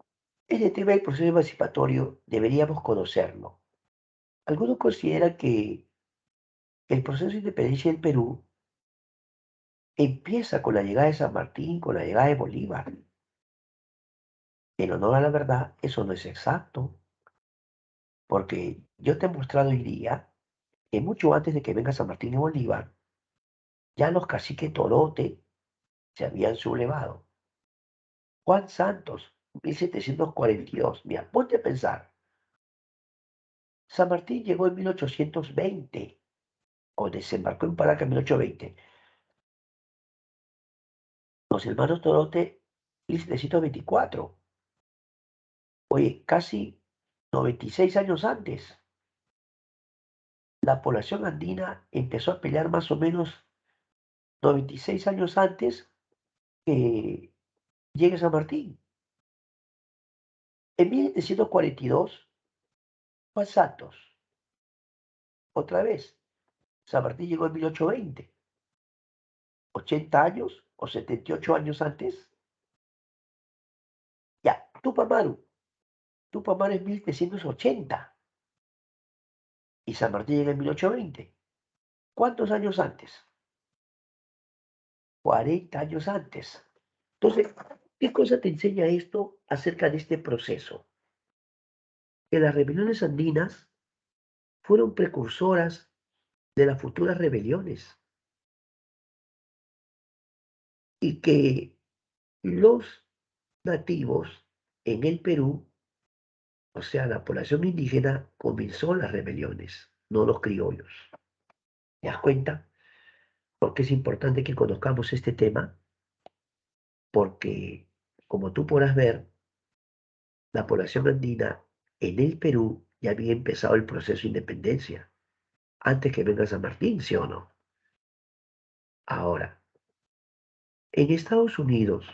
este tema del proceso emancipatorio deberíamos conocerlo? Algunos consideran que el proceso de independencia del Perú empieza con la llegada de San Martín, con la llegada de Bolívar. En honor a la verdad, eso no es exacto, porque yo te he mostrado hoy día que mucho antes de que venga San Martín y Bolívar, ya los caciques Torote se habían sublevado. Juan Santos, 1742. Mira, ponte a pensar. San Martín llegó en 1820, o desembarcó en Palaca en 1820. Los hermanos Torote, 1724. Oye, casi 96 años antes. La población andina empezó a pelear más o menos 96 años antes que llegue San Martín. En 1742, Juan Santos, otra vez. San Martín llegó en 1820. 80 años o 78 años antes. Ya, Tupamaru es 1780 y San Martín llega en 1820. ¿Cuántos años antes? 40 años antes. Entonces, ¿qué cosa te enseña esto acerca de este proceso? Que las rebeliones andinas fueron precursoras de las futuras rebeliones y que los nativos en el Perú, o sea, la población indígena, comenzó las rebeliones, no los criollos. ¿Te das cuenta? Porque es importante que conozcamos este tema, porque como tú podrás ver, la población andina en el Perú ya había empezado el proceso de independencia, antes que venga San Martín, ¿sí o no? Ahora, en Estados Unidos,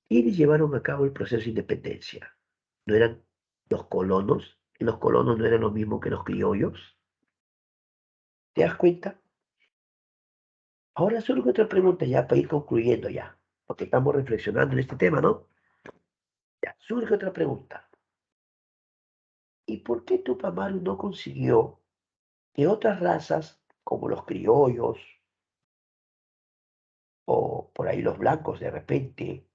¿quiénes llevaron a cabo el proceso de independencia? ¿No eran los colonos? ¿Los colonos no eran lo mismo que los criollos? ¿Te das cuenta? Ahora surge otra pregunta ya para ir concluyendo ya, porque estamos reflexionando en este tema, ¿no? Ya, surge otra pregunta. ¿Y por qué Tupac Amaru no consiguió que otras razas, como los criollos o por ahí los blancos de repente,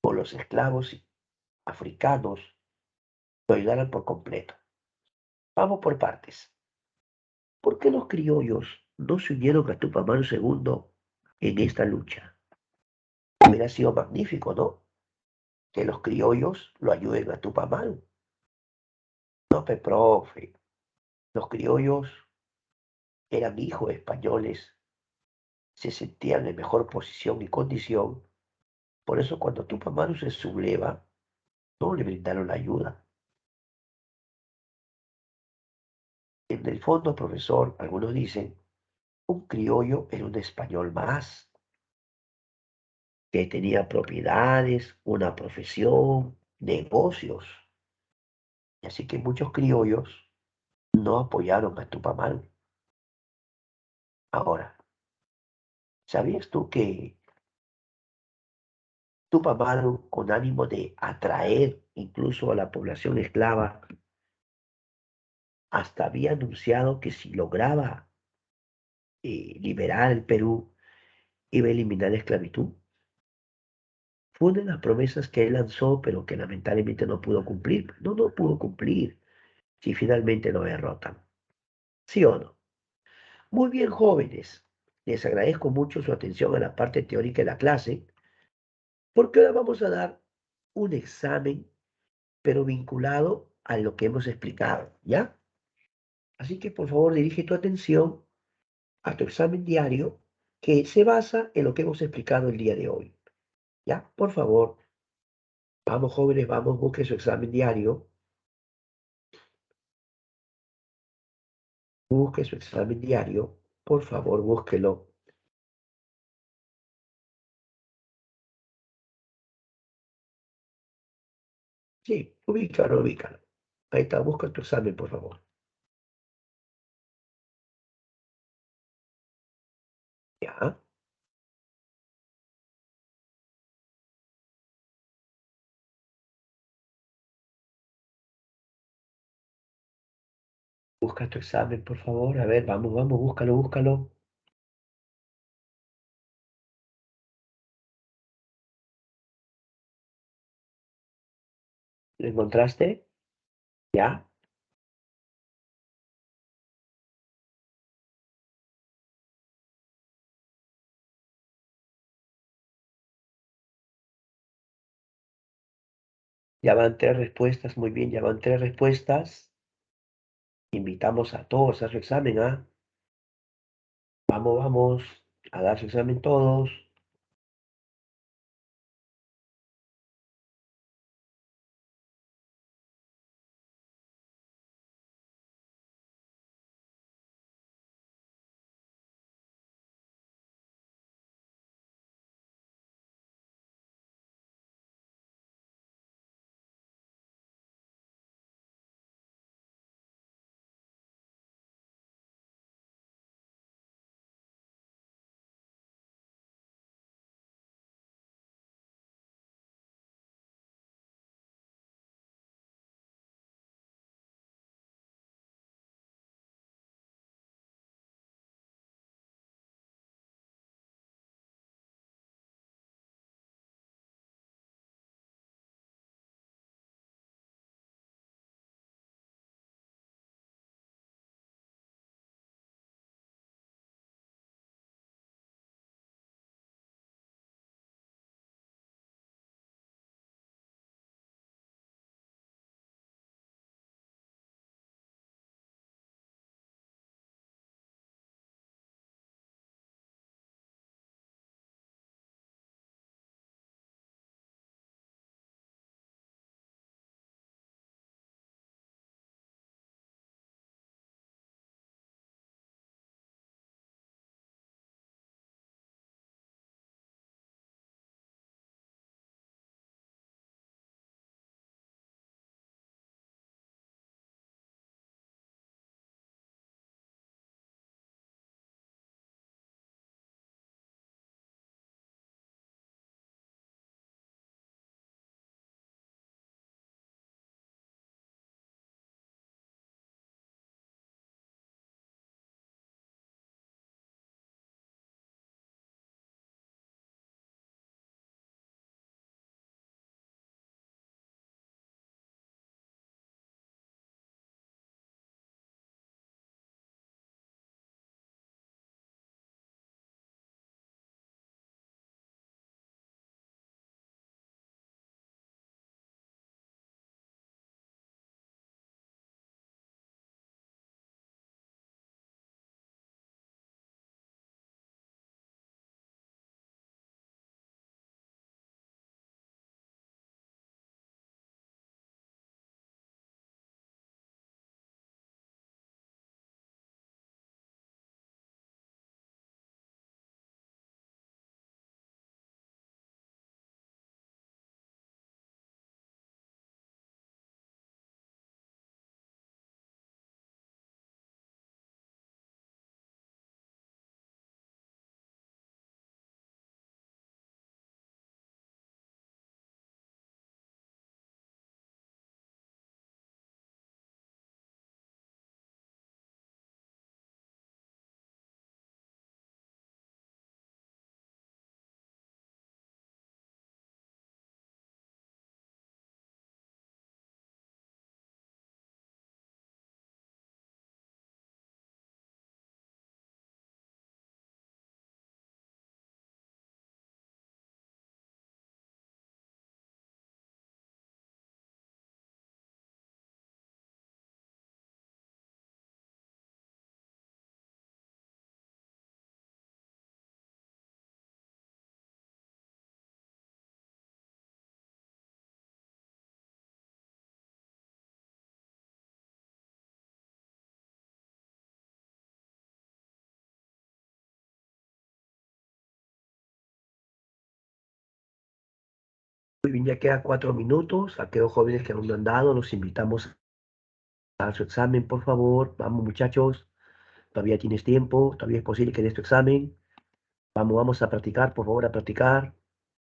o los esclavos africanos, lo ayudaran por completo? Vamos por partes. ¿Por qué los criollos no se unieron a Tupac Amaru II en esta lucha? Hubiera sido magnífico, ¿no? Que los criollos lo ayuden a Tupac Amaru. No, profe. Los criollos eran hijos españoles, se sentían en mejor posición y condición. Por eso cuando Tupac Amaru se subleva, no le brindaron la ayuda. En el fondo, profesor, algunos dicen, un criollo era un español más, que tenía propiedades, una profesión, negocios. Y así que muchos criollos no apoyaron a Tupac Amaru. Ahora, ¿sabías tú que Tupac Amaru, con ánimo de atraer incluso a la población esclava, hasta había anunciado que si lograba liberar el Perú, iba a eliminar la esclavitud? Fue una de las promesas que él lanzó, pero que lamentablemente no pudo cumplir. No pudo cumplir si finalmente lo derrotan. ¿Sí o no? Muy bien, jóvenes. Les agradezco mucho su atención a la parte teórica de la clase, porque ahora vamos a dar un examen, pero vinculado a lo que hemos explicado, ¿ya? Así que por favor dirige tu atención a tu examen diario que se basa en lo que hemos explicado el día de hoy, ¿ya? Por favor, vamos jóvenes, vamos, busque su examen diario, busque su examen diario, por favor, búsquelo. Sí, ubícalo, ubícalo. Ahí está, busca tu examen, por favor. Ya, busca tu examen, por favor. A ver, vamos, vamos, búscalo, búscalo. ¿Lo encontraste? Ya, ya van tres respuestas, muy bien, ya van tres respuestas. Invitamos a todos a su examen, ¿ah? Vamos, vamos, a dar su examen todos. Muy bien, ya quedan 4 minutos. A aquellos jóvenes que aún no han dado, los invitamos a dar su examen, por favor. Vamos, muchachos, todavía tienes tiempo, todavía es posible que des tu examen. Vamos, vamos a practicar, por favor, a practicar.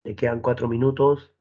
Le quedan 4 minutos.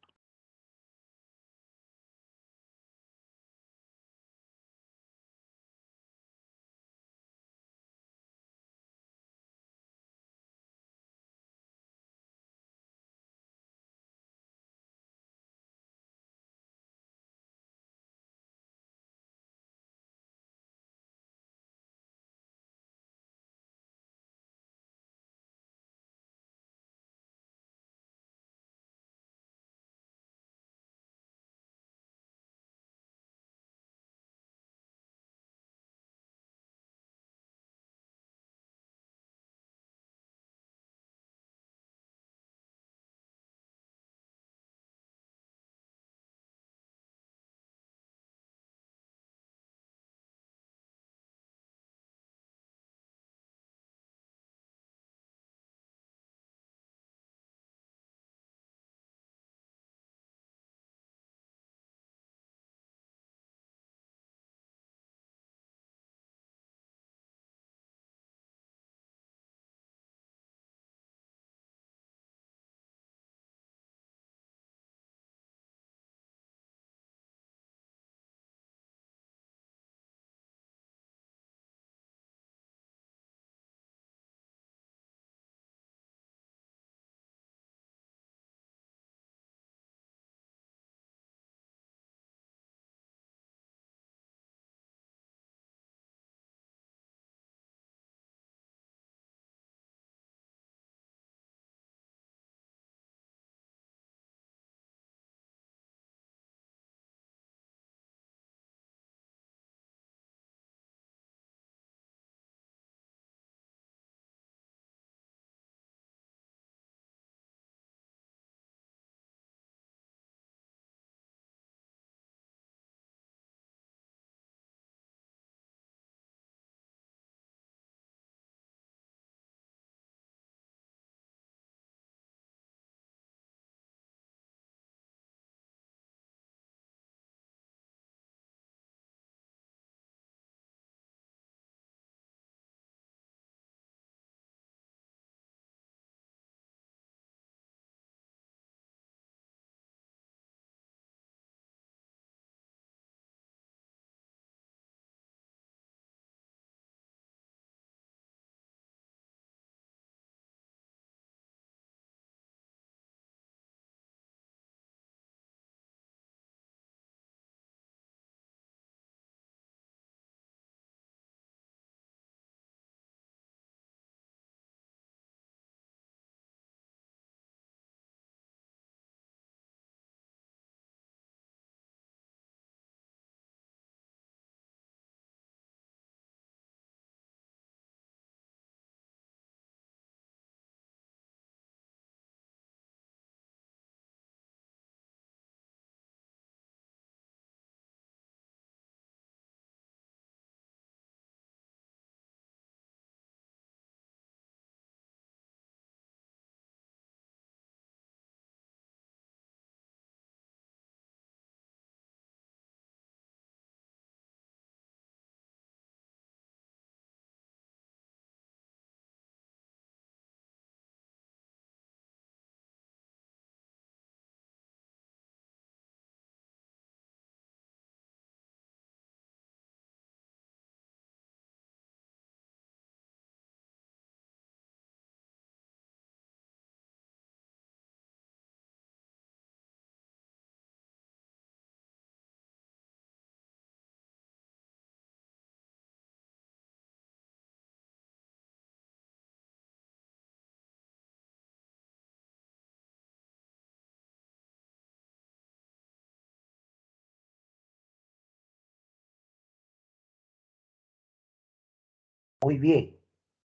Muy bien,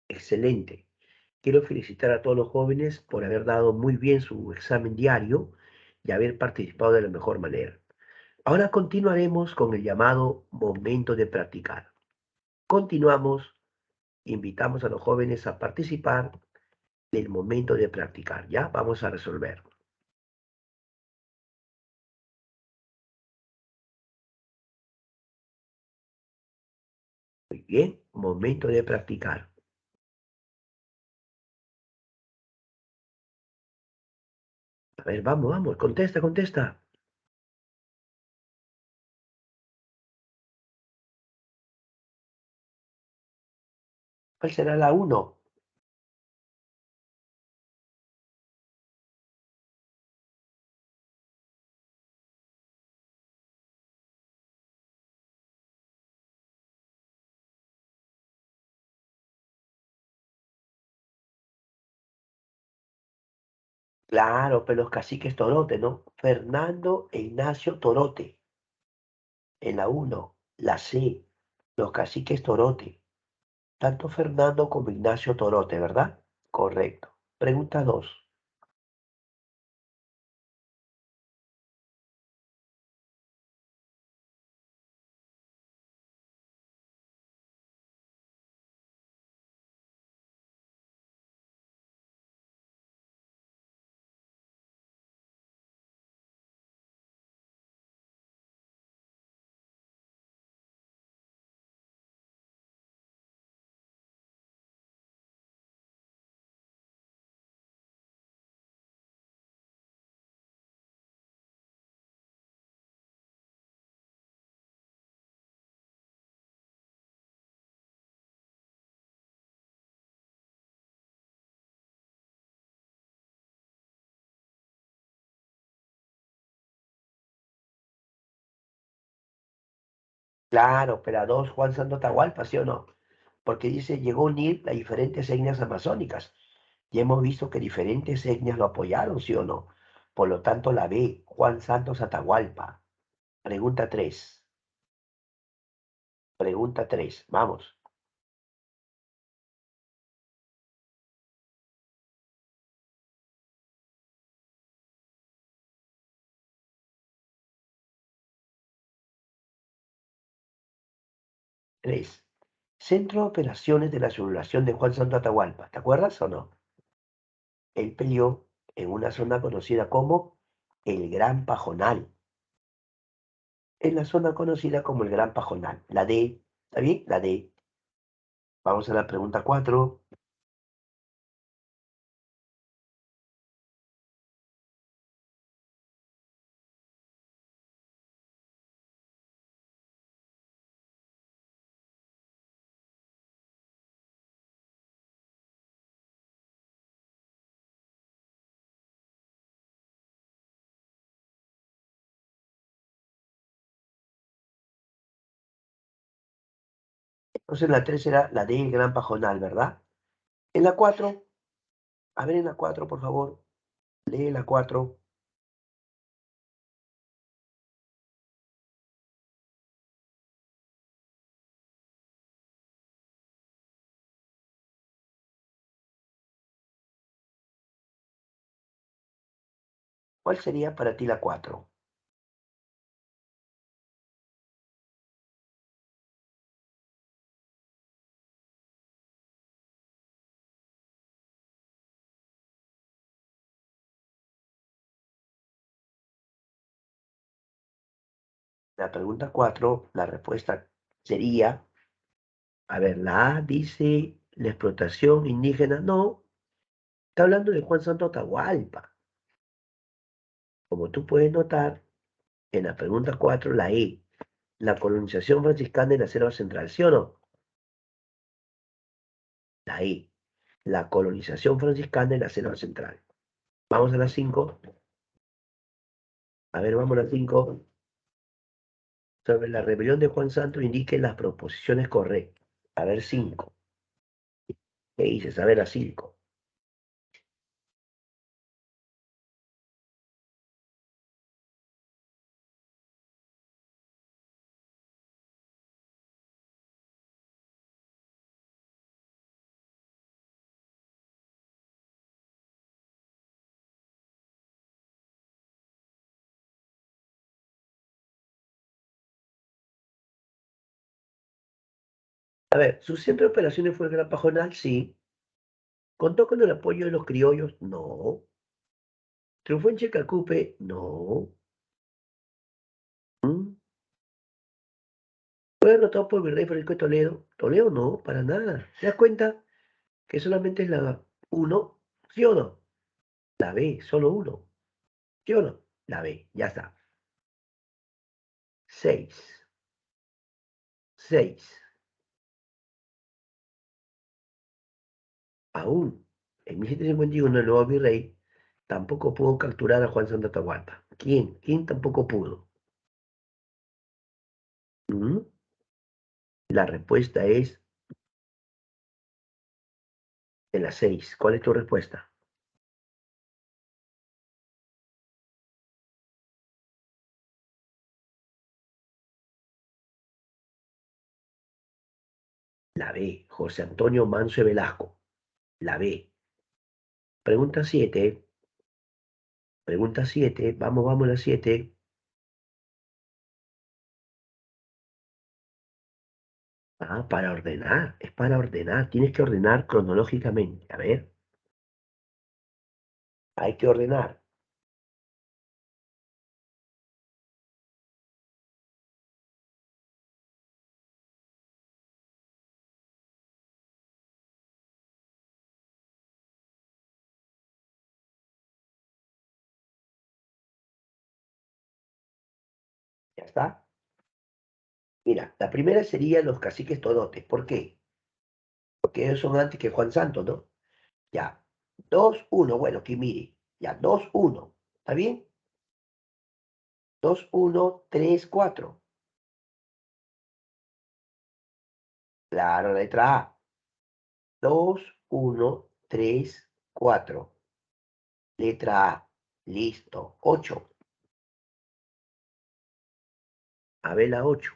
excelente. Quiero felicitar a todos los jóvenes por haber dado muy bien su examen diario y haber participado de la mejor manera. Ahora continuaremos con el llamado momento de practicar. Continuamos, invitamos a los jóvenes a participar del momento de practicar. Ya vamos a resolver. Muy bien, momento de practicar. A ver, vamos, vamos, contesta, contesta. ¿Cuál será la uno? Claro, pero los caciques Torote, ¿no? Fernando e Ignacio Torote, en la uno. La C, los caciques Torote. Tanto Fernando como Ignacio Torote, ¿verdad? Correcto. Pregunta 2. Claro, pero a 2 Juan Santo Atahualpa, ¿sí o no? Porque dice, llegó a unir las diferentes etnias amazónicas. Y hemos visto que diferentes etnias lo apoyaron, ¿sí o no? Por lo tanto, la B, Juan Santos Atahualpa. Pregunta 3. Pregunta 3. Vamos. 3. Centro de Operaciones de la Simulación de Juan Santo Atahualpa. ¿Te acuerdas o no? Él peleó en una zona conocida como el Gran Pajonal. En la zona conocida como el Gran Pajonal. La D. ¿Está bien? La D. Vamos a la pregunta 4. Entonces la 3 era la D, el Gran Pajonal, ¿verdad? En la 4. A ver en la 4, por favor. Lee la 4. ¿Cuál sería para ti la 4? La pregunta 4, la respuesta sería, a ver, la A dice la explotación indígena. No, está hablando de Juan Santo Atahualpa. Como tú puedes notar, en la pregunta 4, la E, la colonización franciscana en la selva central, ¿sí o no? La E, la colonización franciscana en la selva central. Vamos a la 5. A ver, vamos a la 5. Sobre la rebelión de Juan Santos indique las proposiciones correctas. A ver, 5. ¿Qué dices? A ver, la 5. A ver, su centro de operaciones fue el Gran Pajonal, sí. ¿Contó con el apoyo de los criollos? No. ¿Triunfó en Chicacupe? No. ¿Mm? Fue derrotado por Virrey Federico de Toledo. Toledo no, para nada. ¿Te das cuenta que solamente es la uno? ¿Sí o no? La B, solo uno. ¿Sí o no? La B, ya está. 6. 6. Aún en 1751 el nuevo virrey tampoco pudo capturar a Juan Santa Tahualpa. ¿Quién? ¿Quién tampoco pudo? ¿Mm? La respuesta es de las 6. ¿Cuál es tu respuesta? La B, José Antonio Manso de Velasco. La B. Pregunta 7. Pregunta 7. Vamos, vamos a la 7. Ah, para ordenar. Es para ordenar. Tienes que ordenar cronológicamente. A ver, hay que ordenar. ¿Ya está? Mira, la primera sería los caciques todotes. ¿Por qué? Porque ellos son antes que Juan Santos, ¿no? Ya. 2-1. Bueno, que mire. Ya, 2-1. ¿Está bien? 2-1-3-4. Claro, la letra A. 2-1-3-4. Letra A. Listo. 8. A ver la 8.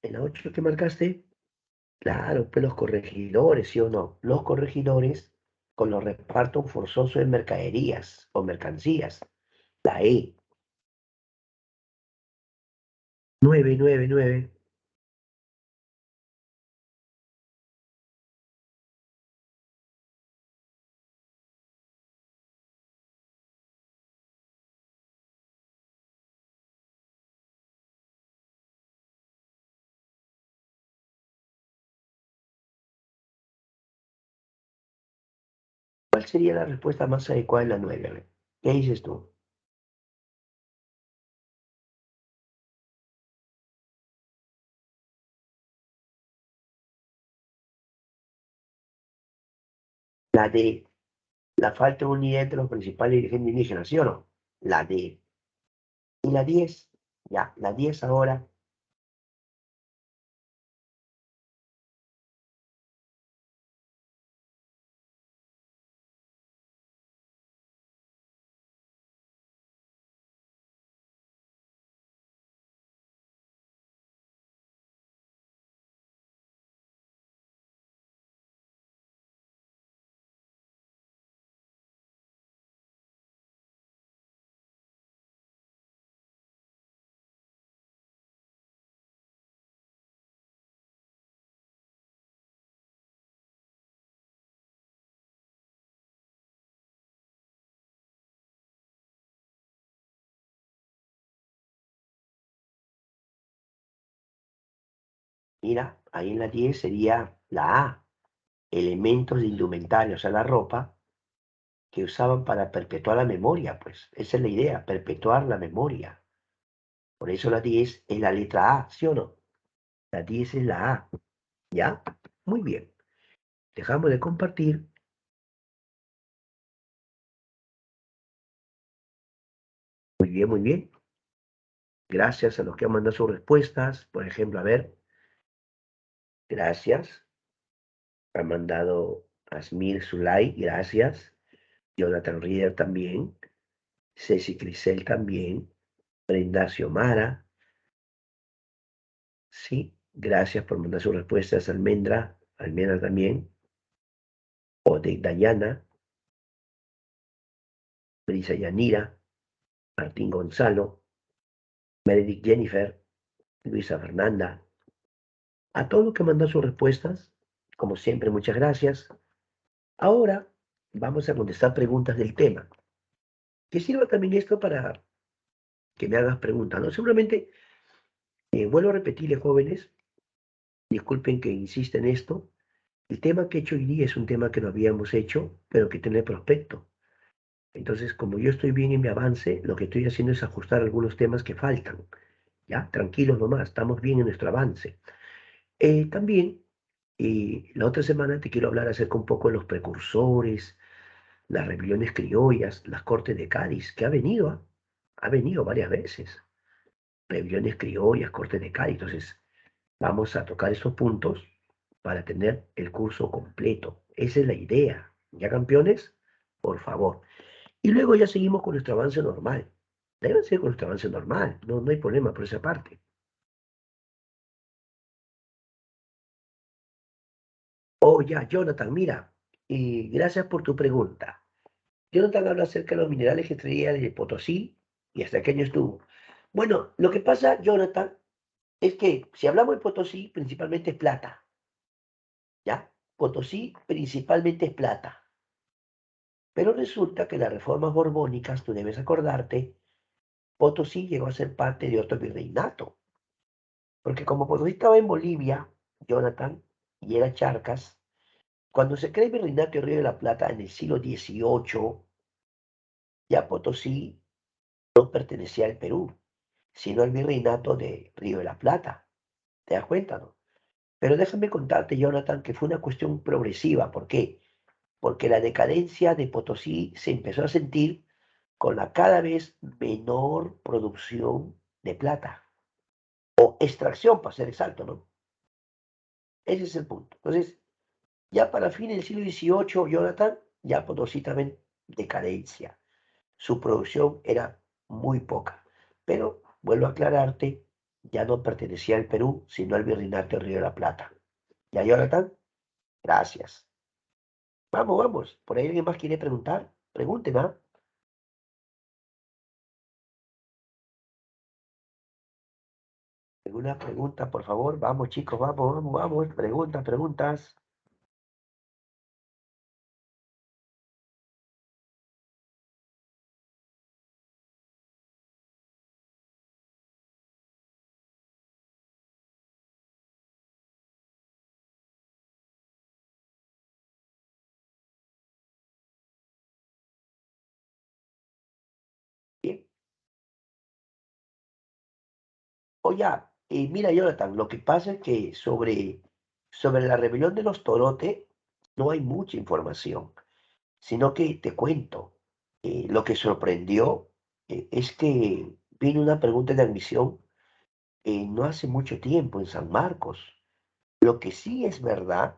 En la 8 que marcaste, claro, pues los corregidores, ¿sí o no? Los corregidores con los repartos forzosos de mercaderías o mercancías. La E. 9-9-9. ¿Cuál sería la respuesta más adecuada en la 9? A ver, ¿qué dices tú? La D. La falta de unidad entre los principales dirigentes indígenas, ¿sí o no? La D. Y la 10. Ya, la 10 ahora. Mira, ahí en la 10 sería la A. Elementos de indumentaria, o sea, la ropa que usaban para perpetuar la memoria, pues. Esa es la idea, perpetuar la memoria. Por eso la 10 es la letra A, ¿sí o no? La 10 es la A, ¿ya? Muy bien. Dejamos de compartir. Muy bien, muy bien. Gracias a los que han mandado sus respuestas. Por ejemplo, a ver, gracias. Ha mandado Asmir Zulay, gracias. Jonathan Rieder también. Ceci Crisel también. Brenda Xiomara, sí. Gracias por mandar sus respuestas. Almendra, Almendra también. O de Dayana. Brisa Yanira, Martín Gonzalo, Meredith Jennifer, Luisa Fernanda. A todo lo que mandó sus respuestas, como siempre, muchas gracias. Ahora vamos a contestar preguntas del tema. Que sirva también esto para que me hagas preguntas, ¿no? Seguramente, vuelvo a repetirle, jóvenes, disculpen que insista en esto, el tema que he hecho hoy día es un tema que no habíamos hecho, pero que tiene prospecto. Entonces, como yo estoy bien en mi avance, lo que estoy haciendo es ajustar algunos temas que faltan. ¿Ya? Tranquilos nomás, estamos bien en nuestro avance. También, la otra semana te quiero hablar acerca un poco de los precursores, las rebeliones criollas, las Cortes de Cádiz, que ha venido varias veces. Rebeliones criollas, Cortes de Cádiz. Entonces, vamos a tocar esos puntos para tener el curso completo. Esa es la idea. ¿Ya, campeones? Por favor. Y luego ya seguimos con nuestro avance normal. Deben ser con nuestro avance normal. No, no hay problema por esa parte. Oh, ya, Jonathan, mira. Y gracias por tu pregunta. Jonathan habla acerca de los minerales que traía de Potosí y hasta qué año estuvo. Bueno, lo que pasa, Jonathan, es que si hablamos de Potosí, principalmente es plata. ¿Ya? Potosí principalmente es plata. Pero resulta que las reformas borbónicas, tú debes acordarte, Potosí llegó a ser parte de otro virreinato. Porque como Potosí estaba en Bolivia, Jonathan, y era Charcas, cuando se crea el virreinato de Río de la Plata en el siglo XVIII, ya Potosí no pertenecía al Perú, sino al virreinato de Río de la Plata. ¿Te das cuenta, no? Pero déjame contarte, Jonathan, que fue una cuestión progresiva. ¿Por qué? Porque la decadencia de Potosí se empezó a sentir con la cada vez menor producción de plata, o extracción, para ser exacto, ¿no? Ese es el punto. Entonces, ya para fin del siglo XVIII, Jonathan, ya Potosí estaba en decadencia. Su producción era muy poca. Pero, vuelvo a aclararte, ya no pertenecía al Perú, sino al Virreinato de Río de la Plata. ¿Ya, Jonathan? Gracias. Vamos, vamos. ¿Por ahí alguien más quiere preguntar? Pregunten, ¿ah? ¿Alguna pregunta, por favor? Vamos, chicos, vamos, vamos, vamos. Preguntas, preguntas. Bien. Oye, mira, Jonathan, lo que pasa es que sobre la rebelión de los Torote no hay mucha información, sino que te cuento, lo que sorprendió es que vino una pregunta de admisión no hace mucho tiempo en San Marcos. Lo que sí es verdad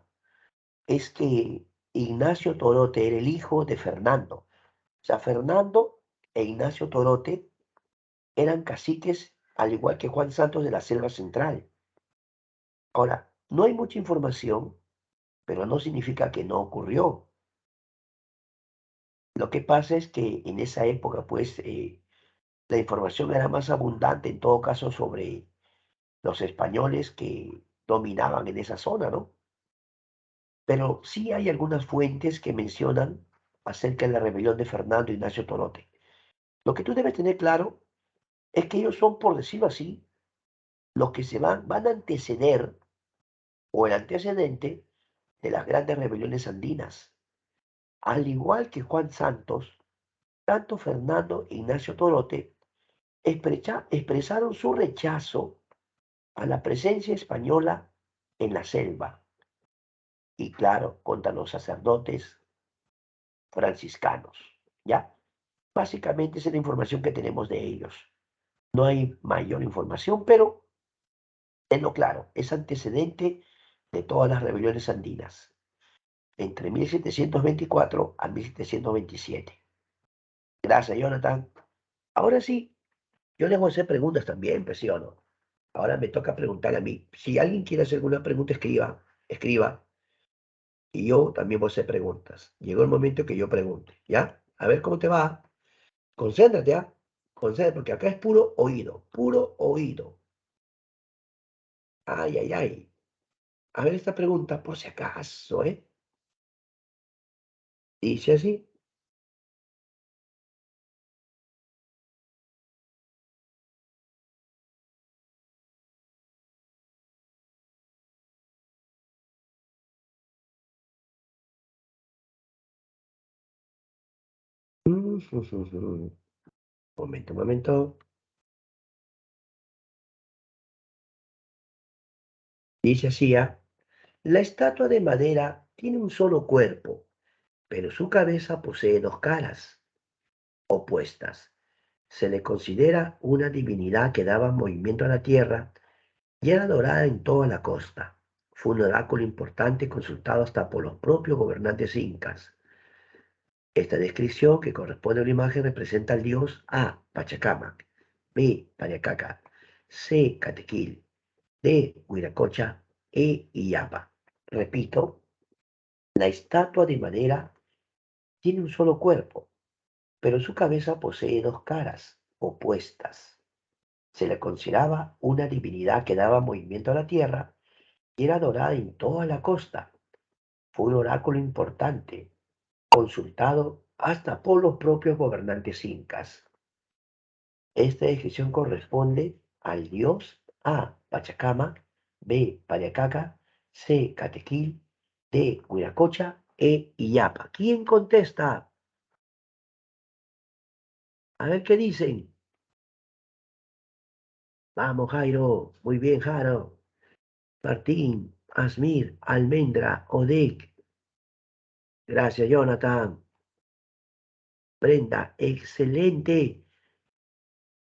es que Ignacio Torote era el hijo de Fernando. O sea, Fernando e Ignacio Torote eran caciques al igual que Juan Santos de la Selva Central. Ahora, no hay mucha información, pero no significa que no ocurrió. Lo que pasa es que en esa época, pues, la información era más abundante en todo caso sobre los españoles que dominaban en esa zona, ¿no? Pero sí hay algunas fuentes que mencionan acerca de la rebelión de Fernando Ignacio Torote. Lo que tú debes tener claro es que ellos son, por decirlo así, los que van a anteceder o el antecedente de las grandes rebeliones andinas. Al igual que Juan Santos, tanto Fernando e Ignacio Torote expresaron su rechazo a la presencia española en la selva y claro, contra los sacerdotes franciscanos, ¿ya? Básicamente esa es la información que tenemos de ellos. No hay mayor información, pero tenlo claro, es antecedente de todas las rebeliones andinas, entre 1724 a 1727. Gracias, Jonathan. Ahora sí, yo les voy a hacer preguntas también, pues sí o no. Ahora me toca preguntar a mí. Si alguien quiere hacer alguna pregunta, escriba, escriba, y yo también voy a hacer preguntas. Llegó el momento que yo pregunte, ¿ya? A ver cómo te va. Concéntrate, ¿ah? Concéntrate, porque acá es puro oído, puro oído. Ay, ay, ay. A ver esta pregunta, por si acaso, ¿eh? Dice así. Momento, momento. Dice así, ¿ah? La estatua de madera tiene un solo cuerpo, pero su cabeza posee dos caras opuestas. Se le considera una divinidad que daba movimiento a la tierra y era adorada en toda la costa. Fue un oráculo importante consultado hasta por los propios gobernantes incas. Esta descripción, que corresponde a una imagen, representa al dios A, Pachacamac; B, Pariacaca; C, Catequil; D, Huiracocha; E, Illapa. Repito, la estatua de madera tiene un solo cuerpo, pero su cabeza posee dos caras opuestas. Se le consideraba una divinidad que daba movimiento a la tierra y era adorada en toda la costa. Fue un oráculo importante, consultado hasta por los propios gobernantes incas. Esta descripción corresponde al dios A, Pachacamac; B, Pariacaca; C, Catequil; D, Huiracocha; E, Illapa. ¿Quién contesta? A ver qué dicen. Vamos, Jairo. Muy bien, Jairo. Martín, Asmir, Almendra, Odek. Gracias, Jonathan. Brenda, excelente.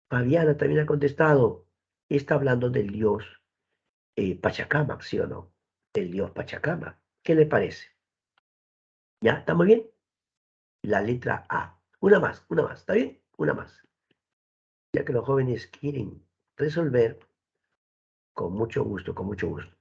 Fabiana también ha contestado. Está hablando del dios Pachacamac, ¿sí o no? El dios Pachacamac. ¿Qué le parece? ¿Ya? ¿Estamos bien? La letra A. Una más. ¿Está bien? Una más. Ya que los jóvenes quieren resolver, con mucho gusto, con mucho gusto.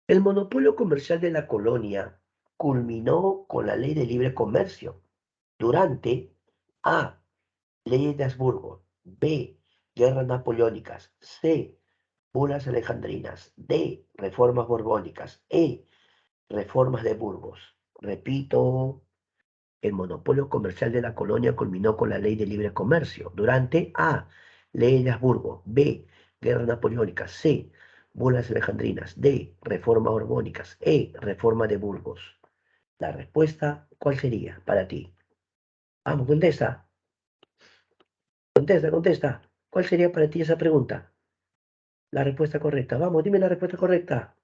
El monopolio comercial de la colonia culminó con la Ley de Libre Comercio durante A. Leyes de Habsburgo; B. Guerras napoleónicas; C. Bulas alejandrinas; D. Reformas borbónicas; E. Reformas de Burgos. Repito, el monopolio comercial de la colonia culminó con la Ley de Libre Comercio durante A. Ley de Habsburgo; B. Guerras napoleónicas; C. Bulas alejandrinas; D. Reformas borbónicas; E. Reforma de Burgos. La respuesta, ¿cuál sería para ti? Vamos, contesta, contesta, contesta. ¿Cuál sería para ti esa pregunta? La respuesta correcta. Vamos, dime la respuesta correcta.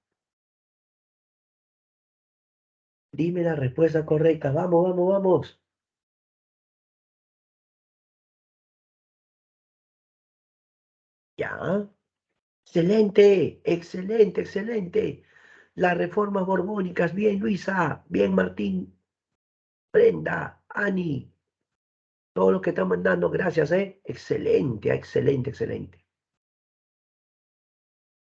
Dime la respuesta correcta. Vamos, vamos, vamos. Ya. Excelente, excelente, excelente. Las reformas borbónicas. Bien, Luisa. Bien, Martín. Brenda. Ani. Todo lo que están mandando. Gracias, ¿eh? Excelente, excelente, excelente.